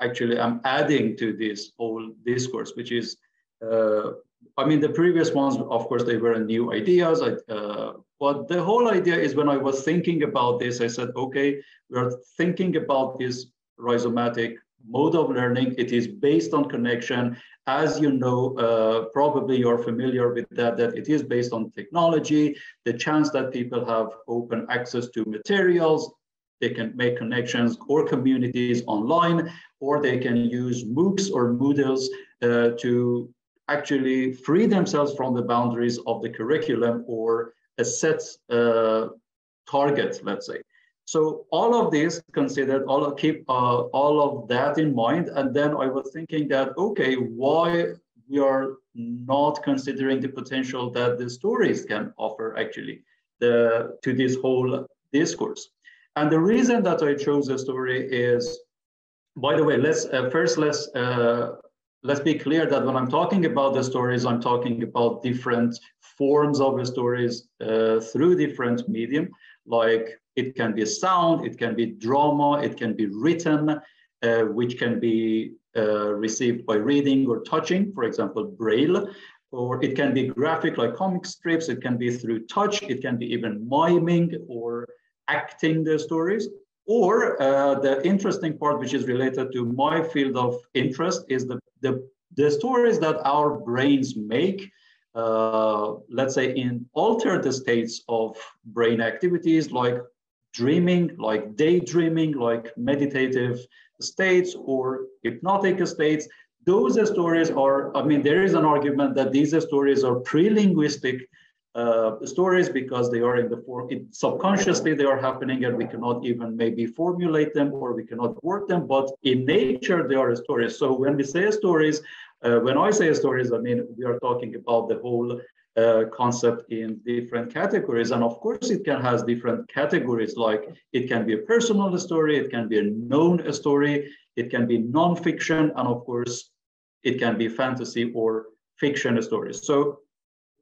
Speaker 3: actually am adding to this whole discourse, which is, I mean, the previous ones, of course, they were new ideas, but the whole idea is, when I was thinking about this, I said, okay, we are thinking about this rhizomatic mode of learning. It is based on connection. As you know, probably you're familiar with that it is based on technology, the chance that people have open access to materials. They can make connections or communities online, or they can use MOOCs or Moodles to actually free themselves from the boundaries of the curriculum or a set target, let's say. So all of this considered, keep all of that in mind. And then I was thinking that, okay, why we are not considering the potential that the stories can offer actually to this whole discourse. And the reason that I chose a story is, by the way, let's be clear that when I'm talking about the stories, I'm talking about different forms of the stories through different medium. Like, it can be sound, it can be drama, it can be written, which can be received by reading or touching, for example, Braille, or it can be graphic like comic strips, it can be through touch, it can be even miming or acting the stories. Or the interesting part, which is related to my field of interest, is the stories that our brains make, let's say, in altered states of brain activities, like dreaming, like daydreaming, like meditative states or hypnotic states. Those stories are, I mean, there is an argument that these stories are pre-linguistic stories, because they are in the form, subconsciously they are happening, and we cannot even maybe formulate them, or we cannot word them, but in nature they are stories. So when we say stories, when I say stories, I mean, we are talking about the whole concept in different categories. And of course, it can have different categories, like it can be a personal story, it can be a known story, it can be non-fiction, and of course, it can be fantasy or fiction stories. So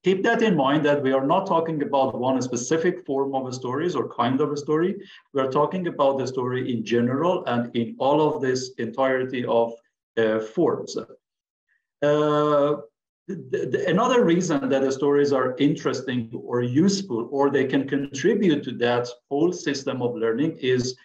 Speaker 3: keep that in mind, that we are not talking about one specific form of stories or kind of a story. We are talking about the story in general and in all of this entirety of forms. Another reason that the stories are interesting or useful, or they can contribute to that whole system of learning, is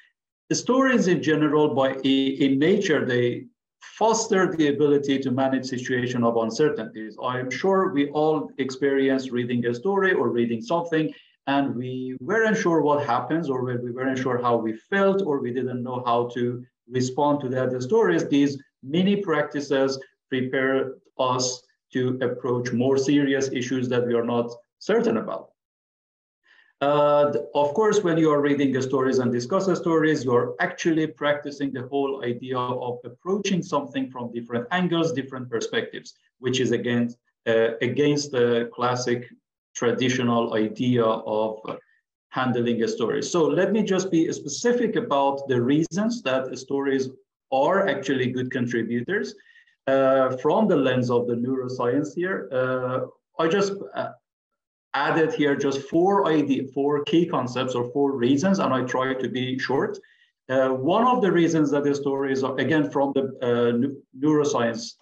Speaker 3: the stories in general, in nature, they foster the ability to manage situation of uncertainties. I'm sure we all experience reading a story or reading something, and we weren't sure what happens, or we weren't sure how we felt, or we didn't know how to respond to that. The stories, these mini practices prepare us to approach more serious issues that we are not certain about. Of course, when you are reading the stories and discuss the stories, you are actually practicing the whole idea of approaching something from different angles, different perspectives, which is against the classic traditional idea of handling a story. So let me just be specific about the reasons that stories are actually good contributors. From the lens of the neuroscience here, I just added here just four key concepts or four reasons, and I try to be short. One of the reasons that the stories are, again, from the neuroscience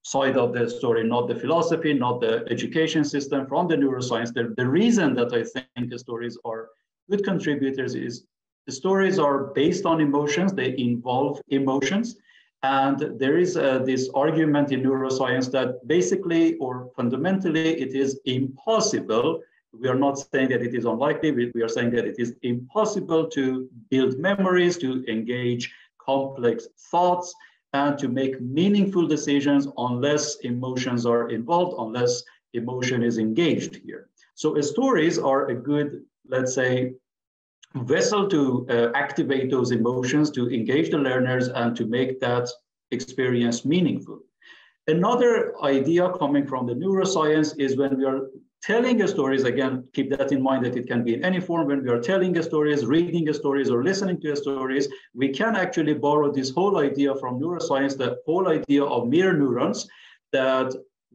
Speaker 3: side of the story, not the philosophy, not the education system, from the neuroscience, the reason that I think the stories are good contributors is the stories are based on emotions, they involve emotions. And there is this argument in neuroscience that basically or fundamentally it is impossible. We are not saying that it is unlikely, we are saying that it is impossible to build memories, to engage complex thoughts, and to make meaningful decisions unless emotions are involved, unless emotion is engaged here. So stories are a good, let's say, vessel to activate those emotions, to engage the learners, and to make that experience meaningful. Another idea coming from the neuroscience is when we are telling stories, again, keep that in mind that it can be in any form. When we are telling stories, reading stories, or listening to stories, we can actually borrow this whole idea from neuroscience, the whole idea of mirror neurons, that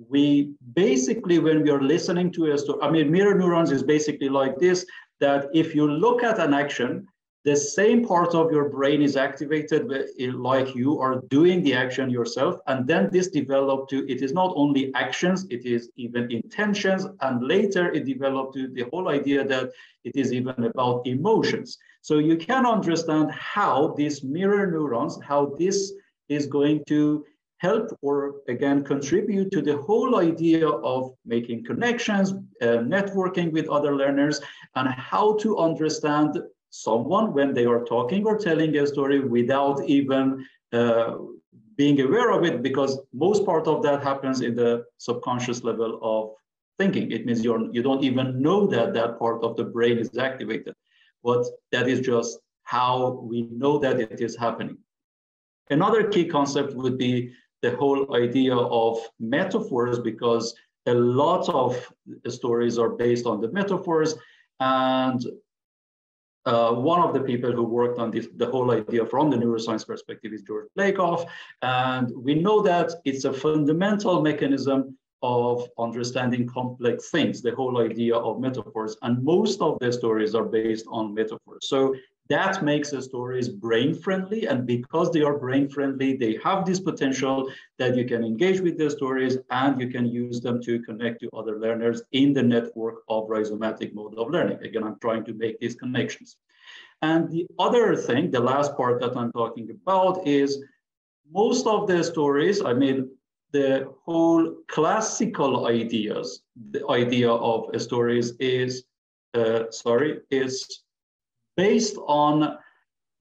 Speaker 3: we basically, when we are listening to a story, I mean, mirror neurons is basically like this, that if you look at an action, the same part of your brain is activated like you are doing the action yourself. And then this developed to, it is not only actions, it is even intentions. And later it developed to the whole idea that it is even about emotions. So you can understand how these mirror neurons, how this is going to help or again contribute to the whole idea of making connections, networking with other learners, and how to understand someone when they are talking or telling a story without even being aware of it, because most part of that happens in the subconscious level of thinking. It means you don't even know that that part of the brain is activated, but that is just how we know that it is happening. Another key concept would be the whole idea of metaphors, because a lot of stories are based on the metaphors. And one of the people who worked on this, the whole idea from the neuroscience perspective, is George Lakoff. And we know that it's a fundamental mechanism of understanding complex things, the whole idea of metaphors. And most of the stories are based on metaphors. So that makes the stories brain friendly. And because they are brain friendly, they have this potential that you can engage with the stories and you can use them to connect to other learners in the network of rhizomatic mode of learning. Again, I'm trying to make these connections. And the other thing, the last part that I'm talking about, is most of the stories, I mean, the whole classical ideas, the idea of stories is based on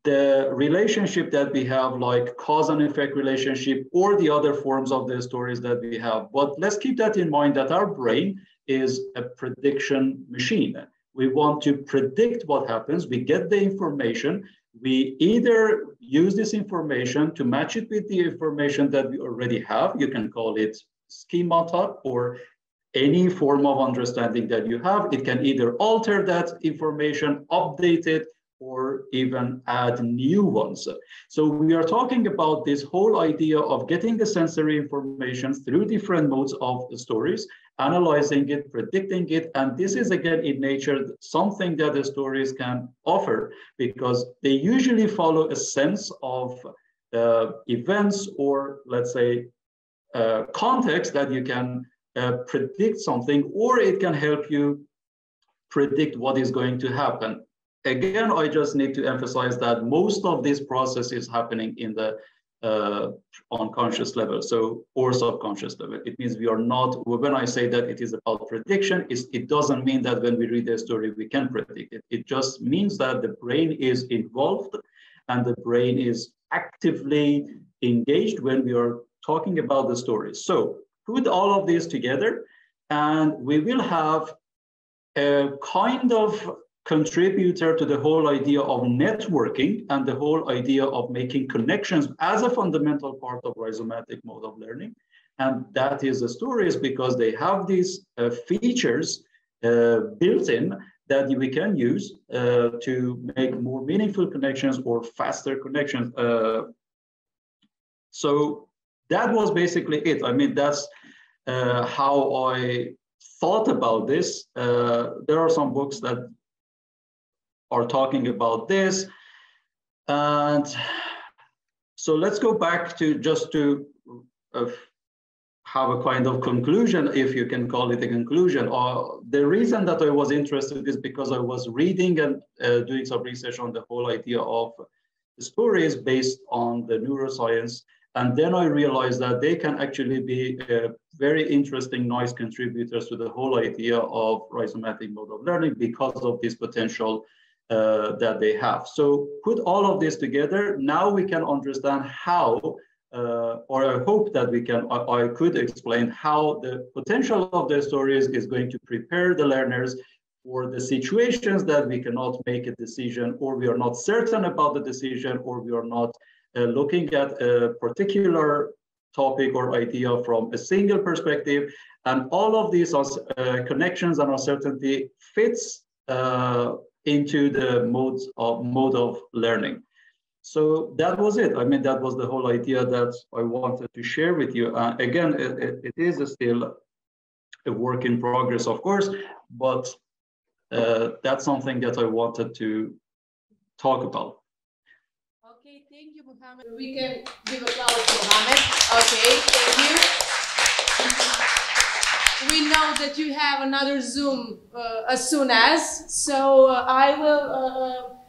Speaker 3: the relationship that we have, like cause and effect relationship, or the other forms of the stories that we have. But let's keep that in mind, that our brain is a prediction machine. We want to predict what happens. We get the information. We either use this information to match it with the information that we already have. You can call it schemata, or any form of understanding that you have. It can either alter that information, update it, or even add new ones. So we are talking about this whole idea of getting the sensory information through different modes of the stories, analyzing it, predicting it. And this is, again, in nature, something that the stories can offer, because they usually follow a sense of events, or let's say context, that you can predict something, or it can help you predict what is going to happen. Again, I just need to emphasize that most of this process is happening in the unconscious level, so, or subconscious level. It means we are not, when I say that it is about prediction, it doesn't mean that when we read a story, we can predict it. It just means that the brain is involved and the brain is actively engaged when we are talking about the story. So put all of these together and we will have a kind of contributor to the whole idea of networking and the whole idea of making connections as a fundamental part of rhizomatic mode of learning. And that is the stories, because they have these features built in that we can use to make more meaningful connections or faster connections. So that was basically it. I mean, that's how I thought about this. There are some books that are talking about this. And so let's go back to just to have a kind of conclusion, if you can call it a conclusion. The reason that I was interested is because I was reading and doing some research on the whole idea of stories based on the neuroscience. And then I realized that they can actually be very interesting, nice contributors to the whole idea of rhizomatic mode of learning because of this potential that they have. So put all of this together, now we can understand how, or I hope that we can, I could explain how the potential of the stories is going to prepare the learners for the situations that we cannot make a decision, or we are not certain about the decision, or we are not looking at a particular topic or idea from a single perspective. And all of these connections and uncertainty fits into the mode of learning. So that was it. I mean, that was the whole idea that I wanted to share with you. Again, it is still a work in progress, of course, but that's something that I wanted to talk about.
Speaker 1: Okay, thank you, Mohammed. We can give applause to Mohammed. Okay, thank you. We know that you have another Zoom as soon as, so I will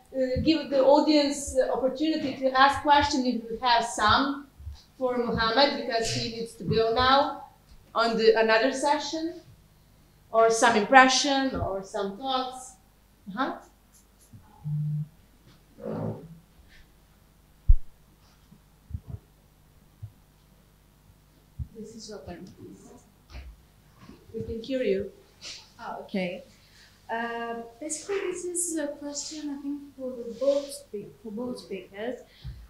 Speaker 1: give the audience the opportunity to ask questions if you have some for Mohammed, because he needs to go now on another session, or some impression or some thoughts. This is open. We can hear you.
Speaker 4: Oh, okay. Basically, this is a question, I think, for both speakers.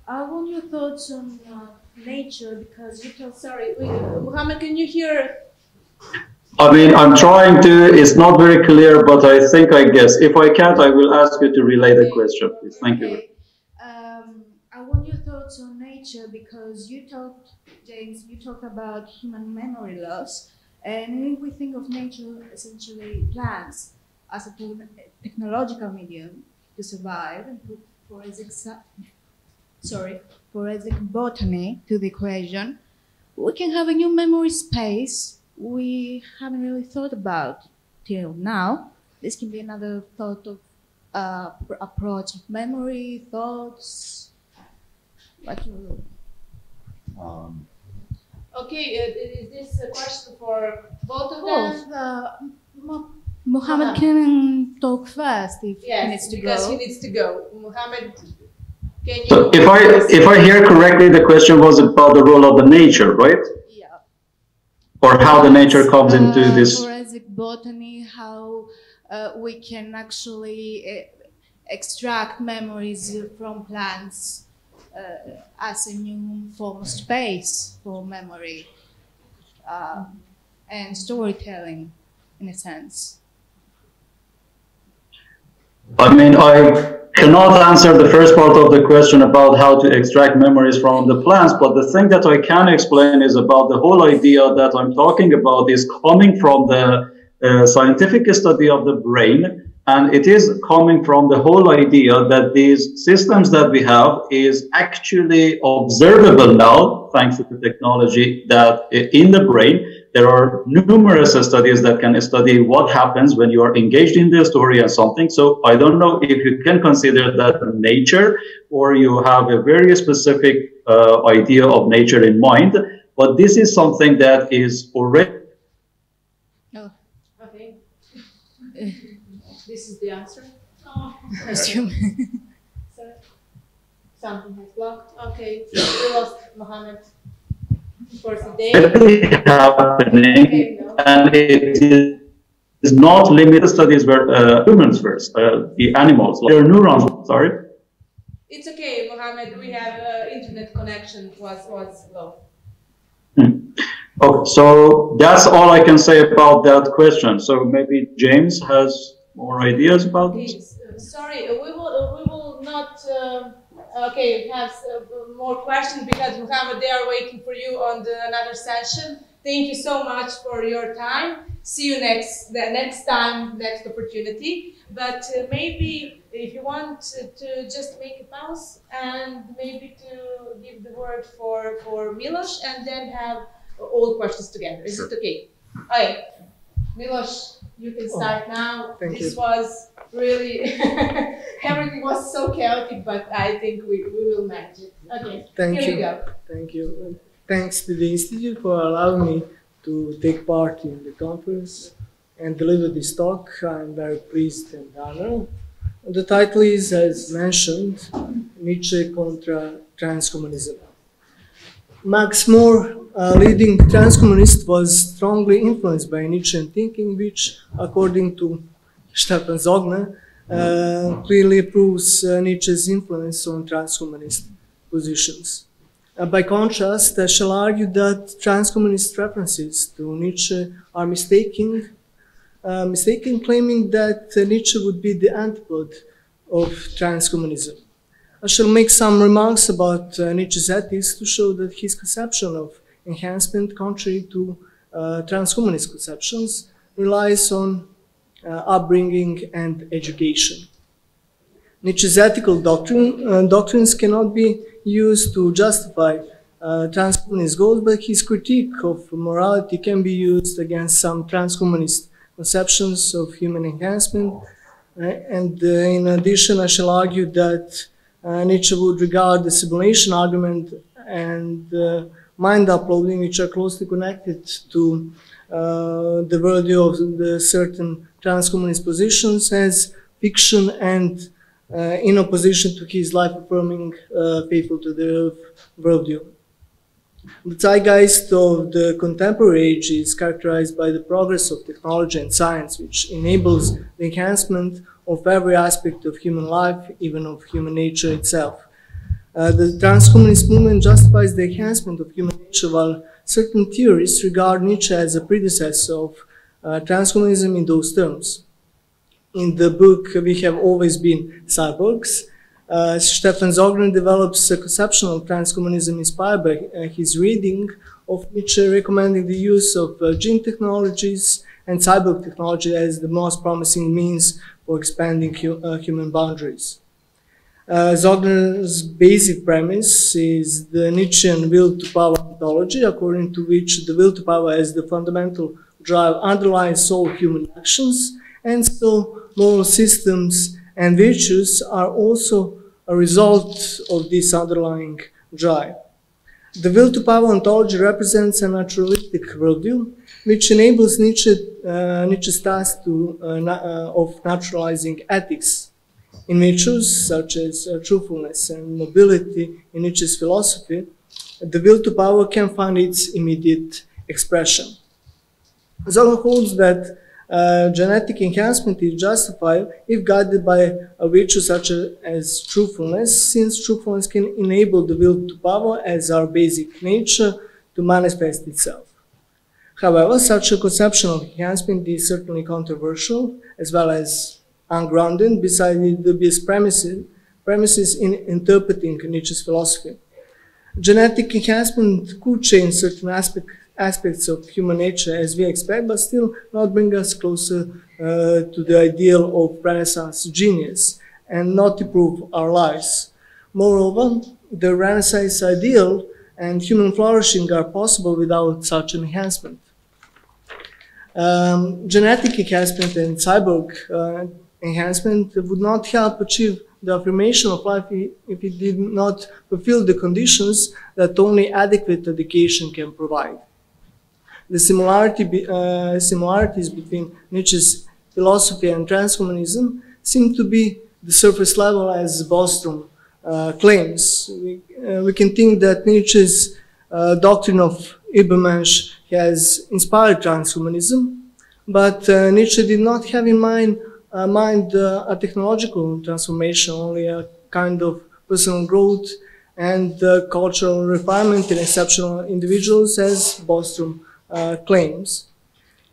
Speaker 4: I want your thoughts on nature, because you can.
Speaker 1: Sorry, Mohammed, can you hear?
Speaker 3: I mean, I'm trying to. It's not very clear, but I think I guess. If I can't, I will ask you to relay the question, please. Thank you.
Speaker 4: I want your thoughts on nature, because you talked, James, you talked about human memory loss. And if we think of nature, essentially plants as a technological medium to survive, and put forensic botany to the equation, we can have a new memory space we haven't really thought about till now. This can be another thought of approach of memory, thoughts.
Speaker 1: Okay, is this a question for both of them?
Speaker 4: Mohammed can talk first if
Speaker 1: yes,
Speaker 4: he needs to
Speaker 1: because
Speaker 4: go.
Speaker 1: he needs to go. Mohammed, can you?
Speaker 3: So if I hear correctly, the question was about the role of the nature, right?
Speaker 4: Yeah.
Speaker 3: Or how the nature comes into this.
Speaker 4: Forensic botany, how we can actually extract memories from plants as a new form of space for memory. and storytelling, in a sense?
Speaker 3: I mean, I cannot answer the first part of the question about how to extract memories from the plants, but the thing that I can explain is about the whole idea that I'm talking about is coming from the scientific study of the brain, and it is coming from the whole idea that these systems that we have is actually observable now, thanks to the technology, that in the brain, there are numerous studies that can study what happens when you are engaged in the story and something. So I don't know if you can consider that nature or you have a very specific idea of nature in mind, but this is something that is already.
Speaker 4: Oh.
Speaker 1: Okay. This is the answer.
Speaker 4: Sorry.
Speaker 1: Something has blocked. Okay. We lost Mohammed for today.
Speaker 3: Happening,
Speaker 1: Okay, no.
Speaker 3: and it is not limited. Studies were humans first, the animals, their neurons. Sorry.
Speaker 1: It's okay, Mohammed. We have internet connection was low.
Speaker 3: Okay, so that's all I can say about that question. So maybe James has more ideas about this.
Speaker 1: Sorry, we will not. Okay, have more questions because Mohammed, they are waiting for you on another session. Thank you so much for your time. See you next time, next opportunity. But maybe if you want to just make a pause and maybe to give the word for Milos and then have all questions together. Is it okay? Okay, Milos, you can start now. This was really, everything was so chaotic, but I think we will manage it. Okay, here we go.
Speaker 5: Thank you. Thanks to the Institute for allowing me to take part in the conference and deliver this talk. I'm very pleased and honored. The title is, as mentioned, Nietzsche contra transhumanism. Max More, a leading transhumanist, was strongly influenced by Nietzschean thinking, which, according to Stefan Zogner, clearly proves Nietzsche's influence on transhumanist positions. By contrast, I shall argue that transhumanist references to Nietzsche are mistaken, claiming that Nietzsche would be the antipode of transhumanism. I shall make some remarks about Nietzsche's ethics to show that his conception of enhancement, contrary to transhumanist conceptions, relies on upbringing and education. Nietzsche's ethical doctrines cannot be used to justify transhumanist goals, but his critique of morality can be used against some transhumanist conceptions of human enhancement. And in addition, I shall argue that Nietzsche would regard the simulation argument and mind uploading, which are closely connected to the worldview of the certain transhumanist positions, as fiction and in opposition to his life-affirming faithful to the worldview. The zeitgeist of the contemporary age is characterized by the progress of technology and science, which enables the enhancement of every aspect of human life, even of human nature itself. The transhumanist movement justifies the enhancement of human nature, while certain theorists regard Nietzsche as a predecessor of transhumanism in those terms. In the book We Have Always Been Cyborgs, Stefan Zogner develops a conception of transhumanism inspired by his reading of Nietzsche, recommending the use of gene technologies and cyborg technology as the most promising means for expanding human boundaries. Zogner's basic premise is the Nietzschean will to power ontology, according to which the will to power as the fundamental drive underlies all human actions, and so moral systems and virtues are also a result of this underlying drive. The will to power ontology represents a naturalistic worldview, which enables Nietzsche's task of naturalizing ethics. In virtues such as truthfulness and nobility in Nietzsche's philosophy, the will to power can find its immediate expression. Zogner holds that genetic enhancement is justified if guided by a virtue such as truthfulness, since truthfulness can enable the will to power as our basic nature to manifest itself. However, such a conception of enhancement is certainly controversial as well as ungrounded beside the dubious premises in interpreting Nietzsche's philosophy. Genetic enhancement could change certain aspects of human nature as we expect, but still not bring us closer to the ideal of Renaissance genius and not improve our lives. Moreover, the Renaissance ideal and human flourishing are possible without such an enhancement. Genetic enhancement and cyborg enhancement would not help achieve the affirmation of life if it did not fulfill the conditions that only adequate education can provide. The similarities between Nietzsche's philosophy and transhumanism seem to be the surface level, as Bostrom claims. We can think that Nietzsche's doctrine of Übermensch has inspired transhumanism, but Nietzsche did not have in mind a technological transformation, only a kind of personal growth and cultural refinement in exceptional individuals, as Bostrom claims.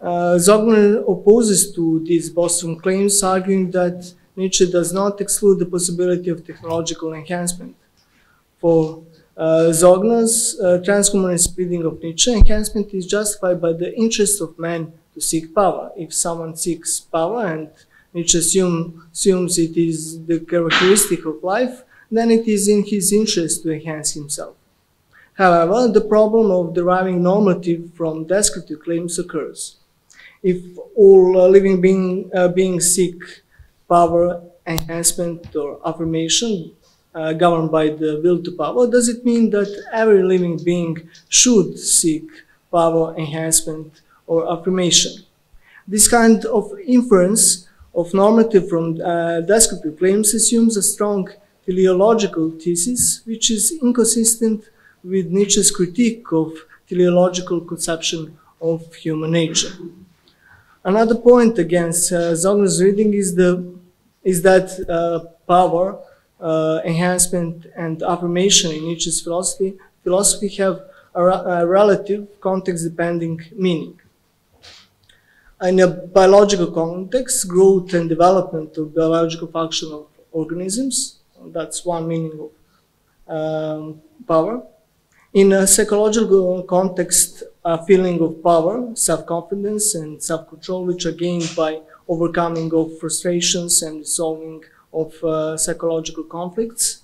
Speaker 5: Zogner opposes to these Bostrom claims, arguing that Nietzsche does not exclude the possibility of technological enhancement. For Zogner's transhumanist reading of Nietzsche, enhancement is justified by the interest of man to seek power. If someone seeks power, and Nietzsche assumes it is the characteristic of life, then it is in his interest to enhance himself. However, the problem of deriving normative from descriptive claims occurs. If all living beings seek power, enhancement, or affirmation governed by the will to power, does it mean that every living being should seek power, enhancement, or affirmation? This kind of inference of normative from descriptive claims assumes a strong teleological thesis, which is inconsistent with Nietzsche's critique of teleological conception of human nature. Another point against Zogner's reading is that power, enhancement, and affirmation in Nietzsche's philosophy have a relative context-depending meaning. In a biological context, growth and development of biological function of organisms, that's one meaning of power. In a psychological context, a feeling of power, self-confidence, and self-control, which are gained by overcoming of frustrations and resolving of psychological conflicts.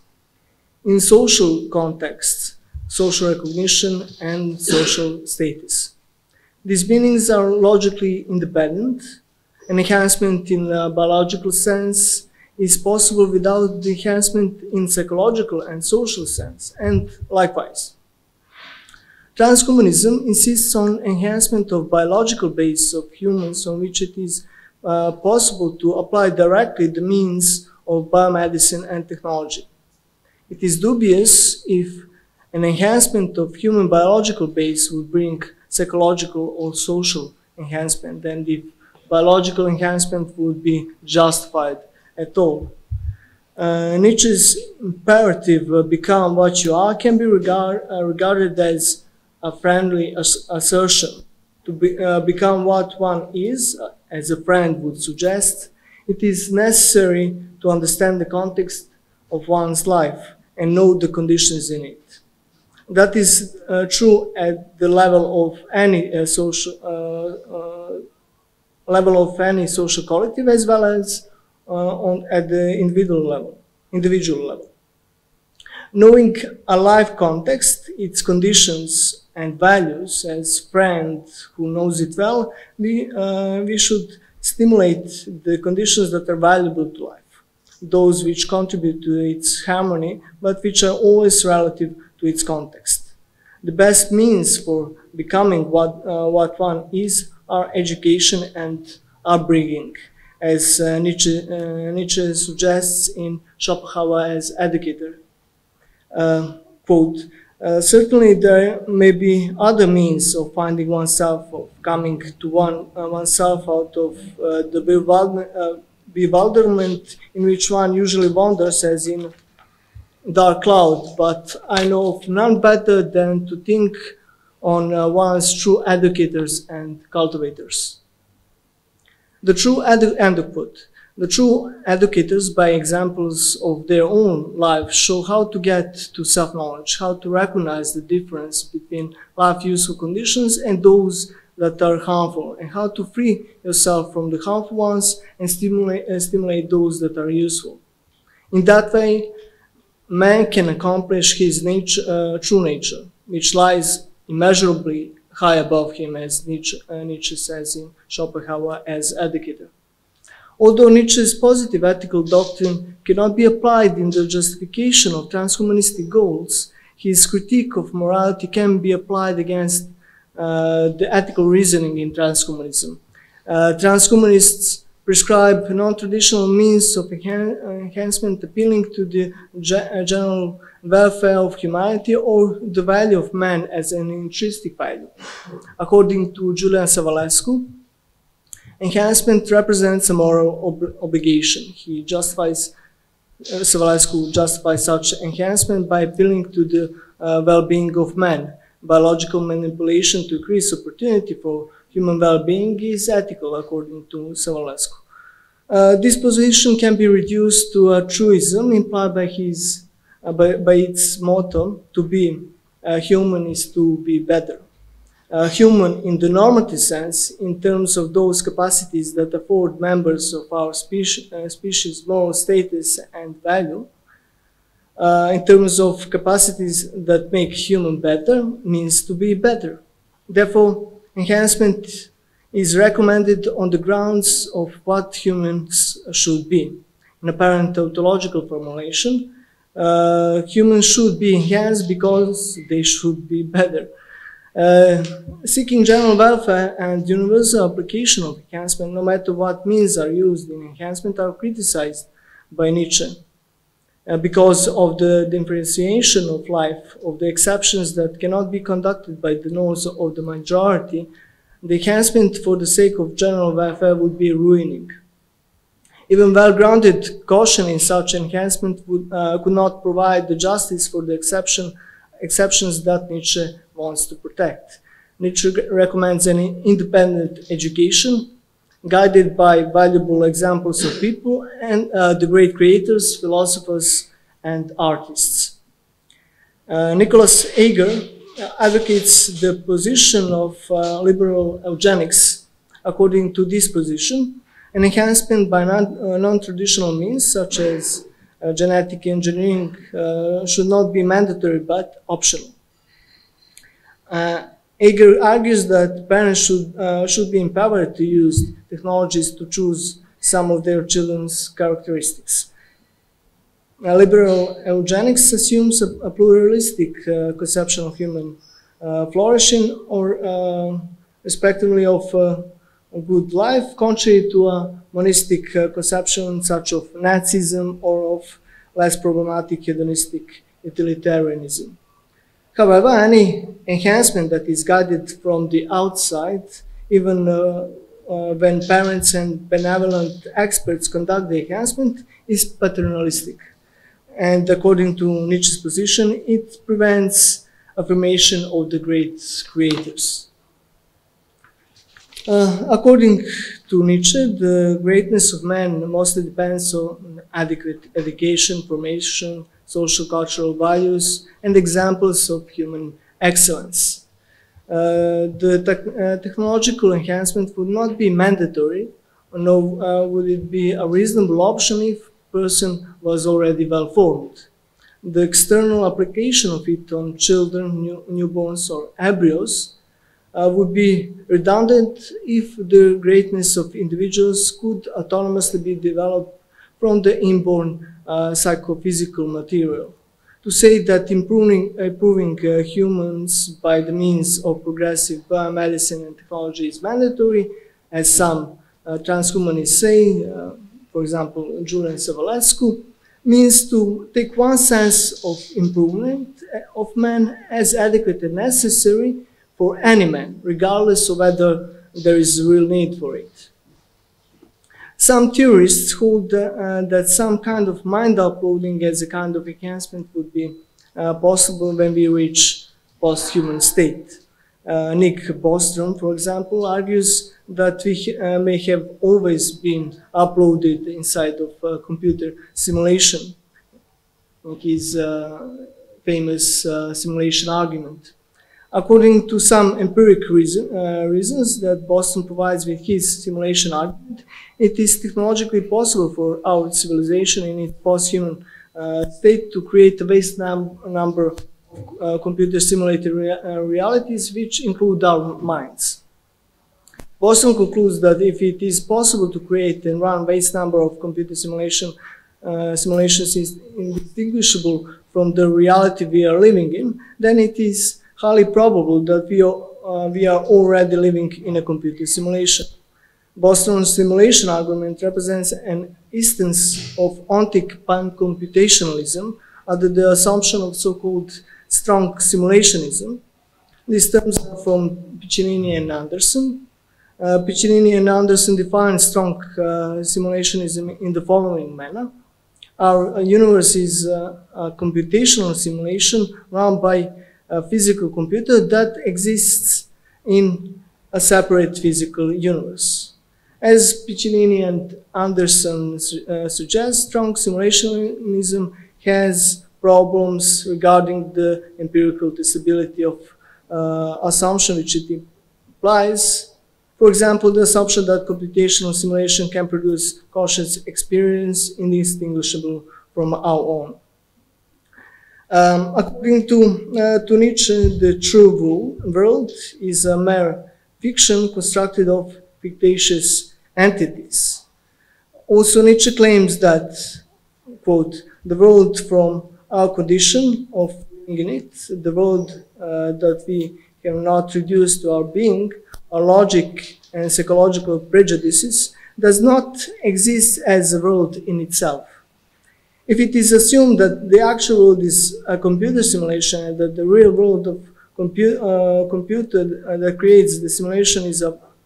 Speaker 5: In social contexts, social recognition and social status. These meanings are logically independent. An enhancement in a biological sense is possible without the enhancement in psychological and social sense, and likewise. Transhumanism insists on enhancement of biological base of humans on which it is possible to apply directly the means of biomedicine and technology. It is dubious if an enhancement of human biological base would bring psychological or social enhancement, and if biological enhancement would be justified at all. Nietzsche's imperative, become what you are, can be regarded as a friendly assertion. To become what one is, as a friend would suggest, it is necessary to understand the context of one's life and know the conditions in it. That is true at the level of any social collective, as well as at the individual level. Knowing a life context, its conditions and values, as friend who knows it well, we should stimulate the conditions that are valuable to life, those which contribute to its harmony, but which are always relative to its context. The best means for becoming what one is are education and upbringing, as Nietzsche suggests in Schopenhauer as educator. Quote, certainly there may be other means of finding oneself, of coming to oneself out of the bewilderment in which one usually wanders as in dark cloud, but I know of none better than to think on one's true educators and cultivators. The true The true educators, by examples of their own lives, show how to get to self-knowledge, how to recognize the difference between life useful conditions and those that are harmful, and how to free yourself from the harmful ones and stimulate those that are useful. In that way, man can accomplish his true nature, which lies immeasurably high above him, as Nietzsche says in Schopenhauer, as educator. Although Nietzsche's positive ethical doctrine cannot be applied in the justification of transhumanistic goals, his critique of morality can be applied against the ethical reasoning in transhumanism. Transhumanists prescribe non-traditional means of enhancement appealing to the general welfare of humanity or the value of man as an intrinsic value. According to Julian Savulescu, enhancement represents a moral obligation. Savulescu justifies such enhancement by appealing to the well-being of man. Biological manipulation to increase opportunity for human well-being is ethical, according to Savulescu. This position can be reduced to a truism implied by its motto, to be human is to be better. Human in the normative sense, in terms of those capacities that afford members of our species moral status and value, in terms of capacities that make human better, means to be better. Therefore, enhancement is recommended on the grounds of what humans should be. In apparent ontological formulation, humans should be enhanced because they should be better. Seeking general welfare and universal application of enhancement, no matter what means are used in enhancement, are criticized by Nietzsche because of the differentiation of life, of the exceptions that cannot be conducted by the norms of the majority. The enhancement for the sake of general welfare would be ruining. Even well-grounded caution in such enhancement could not provide the justice for the exceptions that Nietzsche wants to protect. Nietzsche recommends an independent education guided by valuable examples of people and the great creators, philosophers, and artists. Nicholas Ager advocates the position of liberal eugenics. According to this position, an enhancement by non-traditional means, such as genetic engineering, should not be mandatory but optional. Ager argues that parents should be empowered to use technologies to choose some of their children's characteristics. Liberal eugenics assumes a pluralistic conception of human flourishing or respectively of a good life, contrary to a monistic conception such of Nazism or of less problematic hedonistic utilitarianism. However, any enhancement that is guided from the outside, even when parents and benevolent experts conduct the enhancement, is paternalistic. And according to Nietzsche's position, it prevents affirmation of the great creators. According to Nietzsche, the greatness of man mostly depends on adequate education, formation, social cultural values, and examples of human excellence. The technological enhancement would not be mandatory, nor would it be a reasonable option if a person was already well formed. The external application of it on children, newborns, or embryos would be redundant if the greatness of individuals could autonomously be developed from the inborn psychophysical material. To say that improving humans by the means of progressive biomedicine and technology is mandatory, as some transhumanists say, for example, Julian Savulescu, means to take one sense of improvement of man as adequate and necessary for any man, regardless of whether there is a real need for it. Some theorists hold that some kind of mind uploading as a kind of enhancement would be possible when we reach post-human state. Nick Bostrom, for example, argues that we may have always been uploaded inside of computer simulation, his famous simulation argument. According to some empiric reasons that Bostrom provides with his simulation argument, it is technologically possible for our civilization in its post-human state to create a vast number of computer simulated realities which include our minds. Bostrom concludes that if it is possible to create and run vast number of computer simulations indistinguishable from the reality we are living in, then it is highly probable that we are already living in a computer simulation. Bostrom's simulation argument represents an instance of ontic pan-computationalism under the assumption of so-called strong simulationism. These terms are from Piccinini and Anderson. Piccinini and Anderson define strong simulationism in the following manner. Our universe is a computational simulation run by a physical computer that exists in a separate physical universe. As Piccinini and Anderson suggest, strong simulationism has problems regarding the empirical testability of assumption which it implies. For example, the assumption that computational simulation can produce conscious experience indistinguishable from our own. According to Nietzsche, the true world is a mere fiction constructed of fictitious entities. Also, Nietzsche claims that, quote, the world from our condition of being in it, the world that we have not reduced to our being, our logic and psychological prejudices, does not exist as a world in itself. If it is assumed that the actual world is a computer simulation and that the real world of computer that creates the simulation is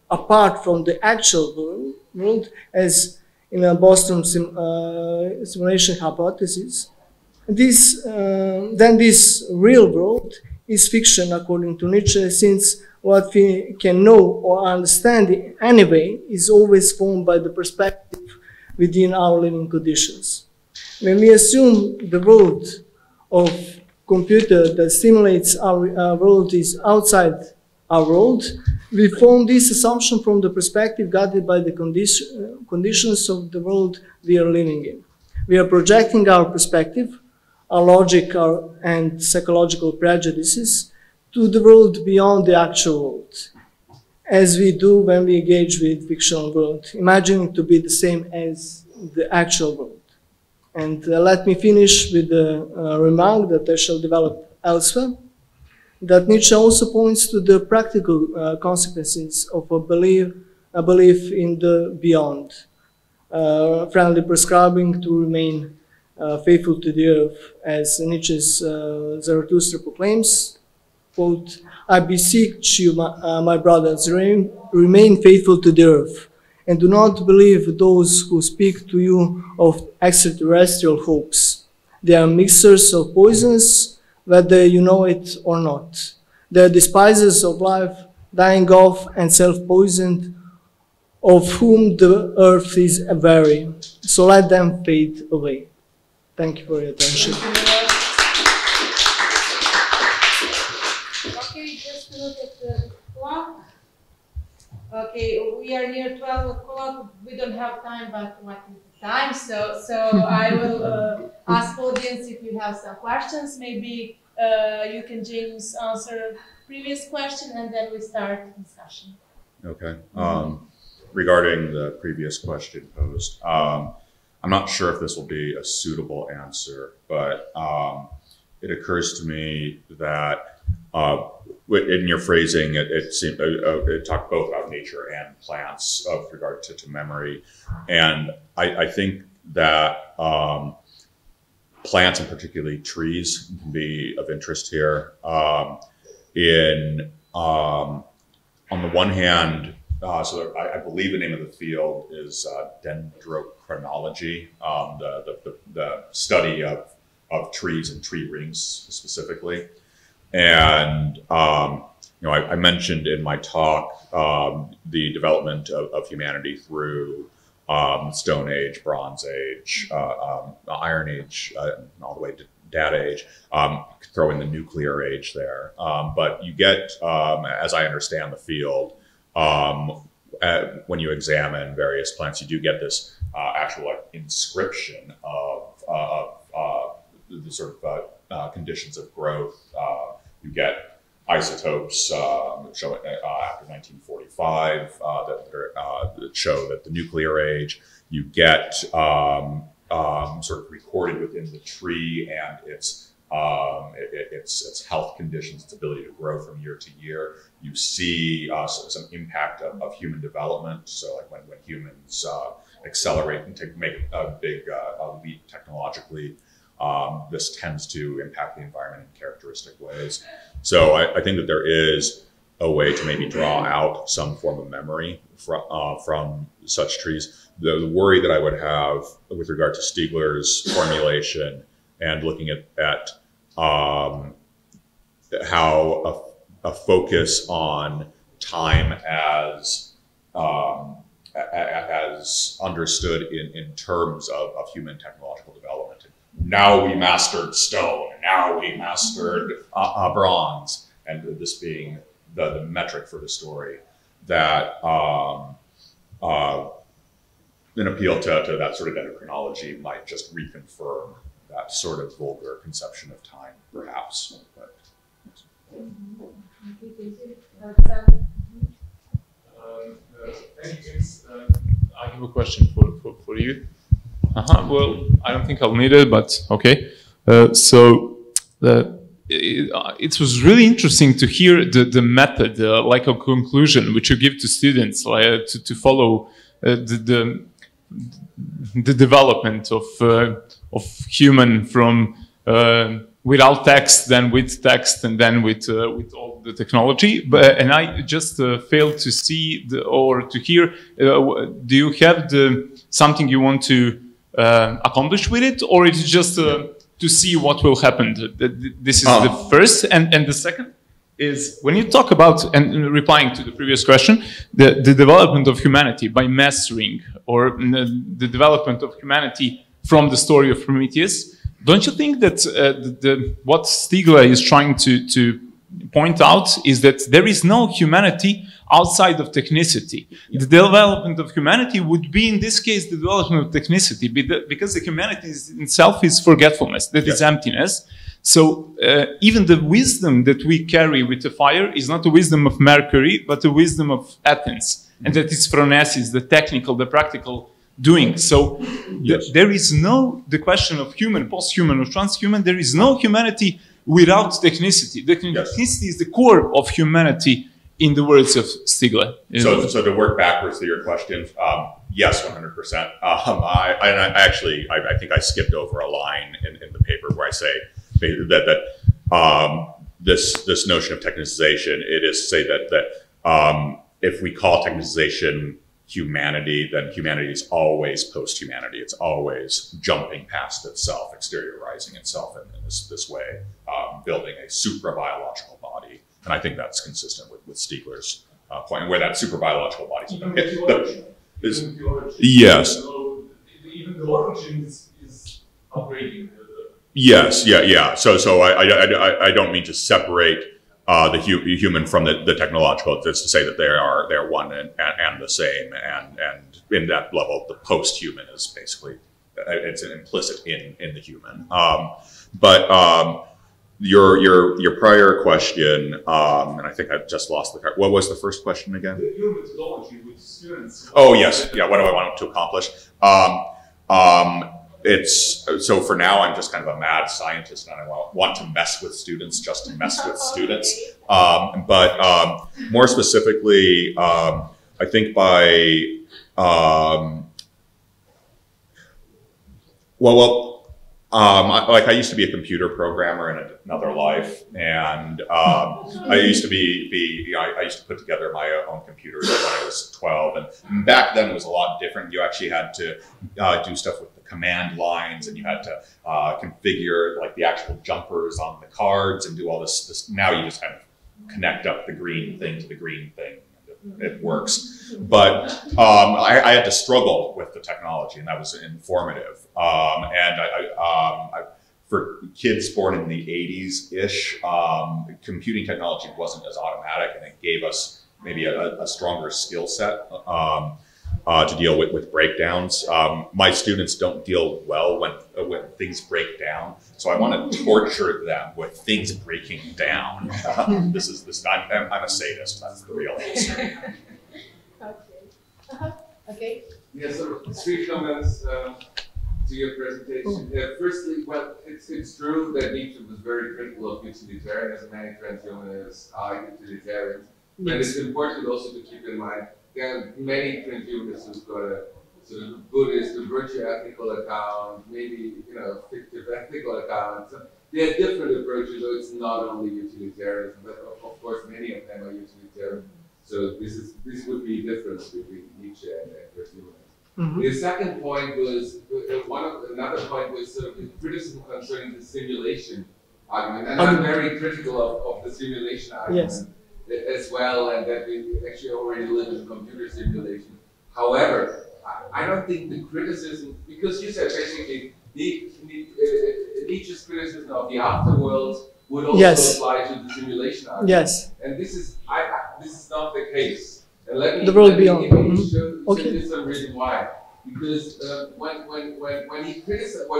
Speaker 5: apart from the actual world, as in a Bostrom simulation hypothesis, then this real world is fiction according to Nietzsche, since what we can know or understand anyway is always formed by the perspective within our living conditions. When we assume the world of computer that simulates our world is outside our world, we form this assumption from the perspective guided by the conditions of the world we are living in. We are projecting our perspective, our logic, and psychological prejudices to the world beyond the actual world, as we do when we engage with fictional world, imagining to be the same as the actual world. And let me finish with a remark that I shall develop elsewhere, that Nietzsche also points to the practical consequences of a belief in the beyond, friendly prescribing to remain faithful to the earth, as Nietzsche's Zarathustra proclaims, quote, I beseech you, my brothers, remain faithful to the earth, and do not believe those who speak to you of extraterrestrial hopes. They are mixers of poisons, whether you know it or not. They are despisers of life, dying off and self-poisoned, of whom the earth is weary. So let them fade away. Thank you for your attention.
Speaker 1: Okay, just look at the clock. Okay, we are near 12 o'clock. We don't have time, but what is the time? So I will ask audience if you have some questions. Maybe you can, James, answer previous question, and then we start discussion.
Speaker 2: Okay. Regarding the previous question posed, I'm not sure if this will be a suitable answer, but it occurs to me that in your phrasing, it talked both about nature and plants with regard to memory. And I think that plants, and particularly trees, can be of interest here. On the one hand, so I believe the name of the field is dendrochronology, the study of trees and tree rings specifically. And I mentioned in my talk the development of humanity through Stone Age, Bronze Age, Iron Age, all the way to Data Age. Throw in the nuclear age there. But you get, as I understand the field, when you examine various plants, you do get this actual inscription of the sort of conditions of growth. You get isotopes show after 1945 that show that the nuclear age. You get sort of recorded within the tree and its health conditions, its ability to grow from year to year. You see some impact of human development. So like when humans accelerate and make a big leap technologically, this tends to impact the environment in characteristic ways. So I think that there is a way to maybe draw out some form of memory from such trees. The worry that I would have with regard to Stiegler's formulation and looking at how a focus on time as understood in terms of human technological development. Now we mastered stone, and now we mastered bronze, and this being the metric for the story, that an appeal to that sort of endocrinology might just reconfirm that sort of vulgar conception of time, perhaps. But,
Speaker 6: thank you, James. I have a question for you. Well, I don't think I'll need it, but okay. It was really interesting to hear the method, like a conclusion, which you give to students, like, to follow the development of human from without text, then with text, and then with all the technology. And I just failed to see or to hear. Do you have something you want to accomplish with it, or is it just to see what will happen? This is the first, and the second is when you talk about, and replying to the previous question, the development of humanity by mastering, or the development of humanity from the story of Prometheus. Don't you think that what Stiegler is trying to point out is that there is no humanity outside of technicity? The development of humanity would be, in this case, the development of technicity, because the humanity itself is forgetfulness, that is emptiness. So even the wisdom that we carry with the fire is not the wisdom of Mercury, but the wisdom of Athens. And that is phronesis, the technical, the practical doing. So there is no, the question of human, post-human, or transhuman, there is no humanity without technicity. The technicity is the core of humanity, in the words of Stiegler.
Speaker 2: So to work backwards to your question, yes, 100%. I think I skipped over a line in the paper where I say that this notion of technicization, it is to say that if we call technicization humanity, then humanity is always post-humanity. It's always jumping past itself, exteriorizing itself in this way, building a supra-biological body. And I think that's consistent with Stiegler's point, where that supra-biological body is. Yes.
Speaker 6: So even the origin is upgrading.
Speaker 2: Yes, yeah. So I don't mean to separate the human from the technological. It's to say that they're one and the same, and in that level, the post-human is basically it's an implicit in the human. But your prior question, and I think I've just lost the. What was the first question again?
Speaker 6: Your methodology with students.
Speaker 2: Oh yes, yeah. What do I want to accomplish? It's so for now I'm just kind of a mad scientist and I want to mess with students just to mess with students. But more specifically, I think by I used to be a computer programmer in another life, and I used to I used to put together my own computers when I was 12, and back then it was a lot different. You actually had to do stuff with the command lines, and you had to configure like the actual jumpers on the cards and do all this. Now you just kind of connect up the green thing to the green thing. It works. But I had to struggle with the technology, and that was informative. For kids born in the 80s-ish, computing technology wasn't as automatic, and it gave us maybe a stronger skill set to deal with breakdowns. My students don't deal well when things break down, so I want to torture them with things breaking down. I'm a sadist. That's the real answer.
Speaker 1: Okay. Okay.
Speaker 7: Yeah. So 3 comments to your presentation. Firstly, well, it's true that Nietzsche was very critical of utilitarianism. Many transhumanists are utilitarians, but it's important also to keep in mind there are many transhumanists who've got a sort of Buddhist, a virtue ethical account, maybe fictive ethical account. So they have different approaches, so it's not only utilitarianism, but of course many of them are utilitarian. So this would be a difference between Nietzsche and transhumanism. The second point was another point was sort of the criticism concerning the simulation argument, and I'm very critical of the simulation argument as well, and that we actually already live in a computer simulation. However, I don't think the criticism, because you said basically Nietzsche's criticism of the afterworld would also apply to the simulation argument. Yes. And this is not the case. And let me show you some reason why. Because when he criticizes in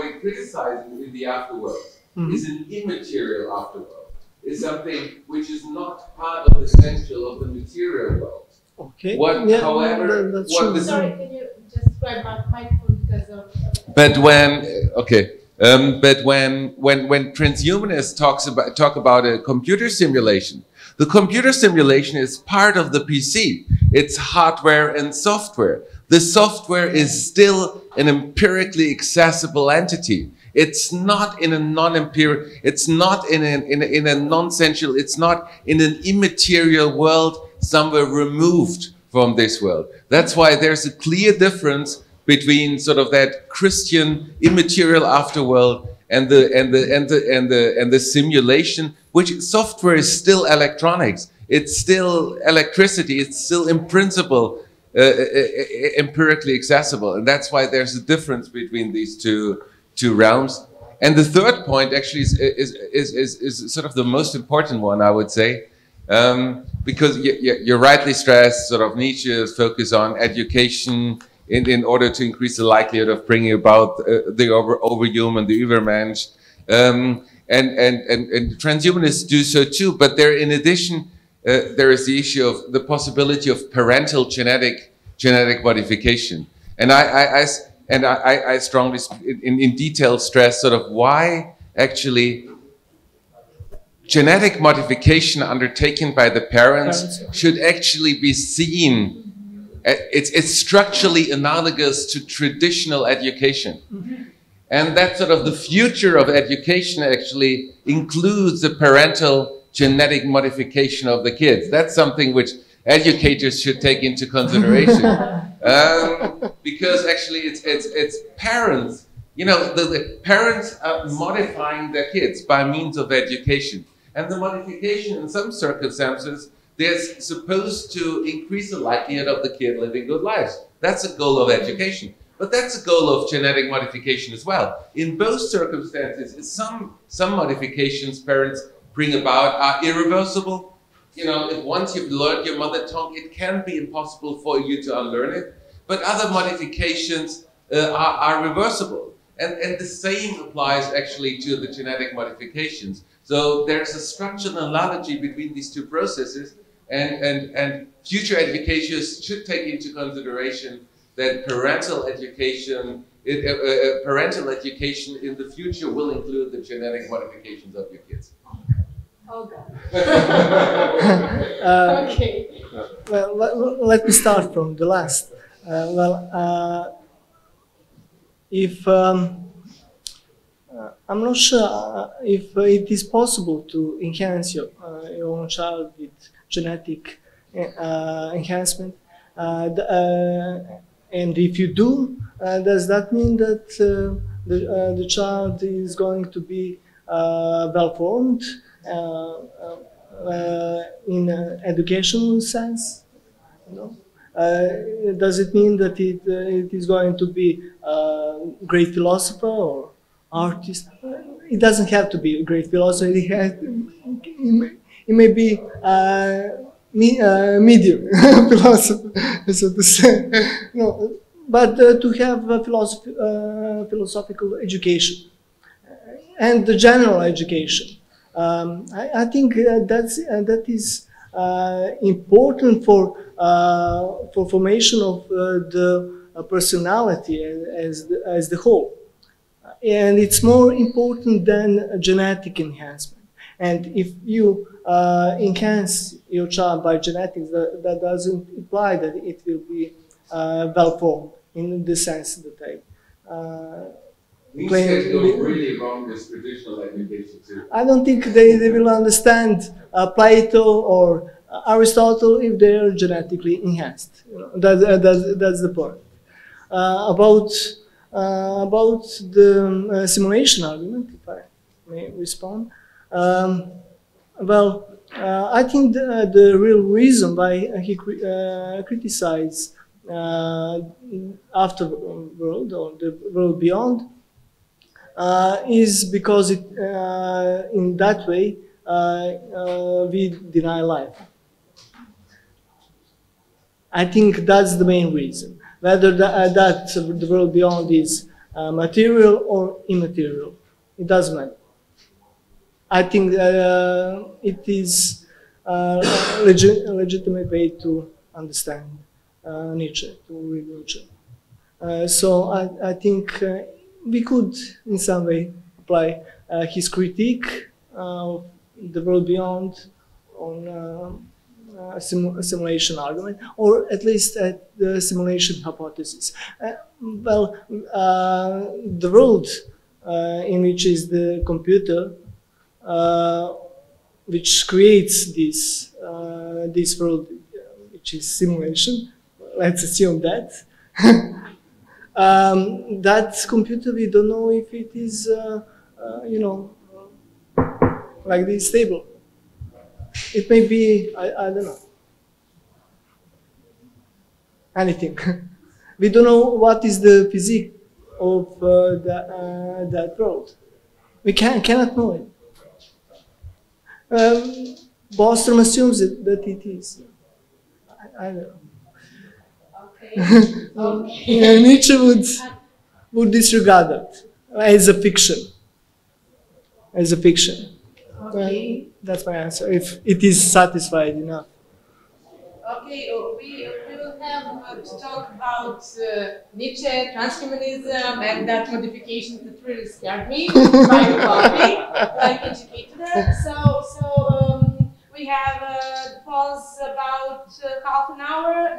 Speaker 7: the afterworld is an immaterial afterworld. Is something which is not part of the essential of the material world. Okay. However,
Speaker 1: sorry, can you just grab my microphone because of?
Speaker 7: But when transhumanists talk about a computer simulation, the computer simulation is part of the PC. It's hardware and software. The software is still an empirically accessible entity. It's not in a non-empirical, it's not in a non-sensual, it's not in an immaterial world somewhere removed from this world. That's why there's a clear difference between sort of that Christian immaterial afterworld and the simulation, which software is still electronics. It's still electricity. It's still in principle empirically accessible. And that's why there's a difference between these two realms. And the third point actually is sort of the most important one, I would say, because you rightly stressed sort of Nietzsche's focus on education in order to increase the likelihood of bringing about the overhuman, the Übermensch, and transhumanists do so too. But there, in addition, there is the issue of the possibility of parental genetic modification, and I strongly, in detail, stress sort of why actually genetic modification undertaken by the parents should actually be seen. It's structurally analogous to traditional education. And that sort of the future of education actually includes the parental genetic modification of the kids. That's something which educators should take into consideration. Because actually it's parents, the parents are modifying their kids by means of education. And the modification in some circumstances, they're supposed to increase the likelihood of the kid living good lives. That's a goal of education. But that's a goal of genetic modification as well. In both circumstances, some modifications parents bring about are irreversible. If once you've learned your mother tongue, it can be impossible for you to unlearn it. But other modifications are reversible. And the same applies actually to the genetic modifications. So there's a structural analogy between these two processes, and future educators should take into consideration that parental education in the future will include the genetic modifications of your kids.
Speaker 1: Oh God.
Speaker 5: Okay. Well, let me start from the last. I'm not sure if it is possible to enhance your own child with genetic enhancement, and if you do, does that mean that the child is going to be well-formed, in educational sense? No. Does it mean that it is going to be a great philosopher or artist? It doesn't have to be a great philosopher. It may be medium philosopher, so to say. No, but to have a philosophical education and the general education. I think that is important for formation of the personality as the whole, and it's more important than genetic enhancement. And if you enhance your child by genetics, that doesn't imply that it will be well formed in the sense that I
Speaker 7: Things go really wrong with traditional education too.
Speaker 5: I don't think they will understand Plato or Aristotle if they are genetically enhanced. You know, that's the point. About the simulation argument, if I may respond. Well, I think the real reason why he criticized afterworld or the world beyond is because in that way we deny life. I think that's the main reason. Whether the world beyond is material or immaterial, it doesn't matter. I think it is a legitimate way to understand Nietzsche, to read Nietzsche. So I think we could, in some way, apply his critique of the world beyond on a simulation argument, or at least at the simulation hypothesis. Well, the world in which is the computer, which creates this world, which is simulation. Let's assume that. That computer, we don't know if it is, you know, like this stable. It may be, I don't know, anything. We don't know what is the physique of that world. We cannot know it. Bostrom assumes that it is. I don't know. Okay. Nietzsche would disregard that as a fiction. As a fiction. Okay. That's my answer. If it is satisfied enough.
Speaker 1: Okay, we will have to talk about Nietzsche, transhumanism, and that modification that really scared me by your topic, like educated her. So we have pause about half an hour,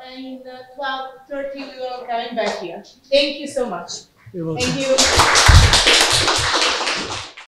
Speaker 1: and 12:30 we will come back here. Thank you so much.
Speaker 5: You're welcome.
Speaker 1: Thank you.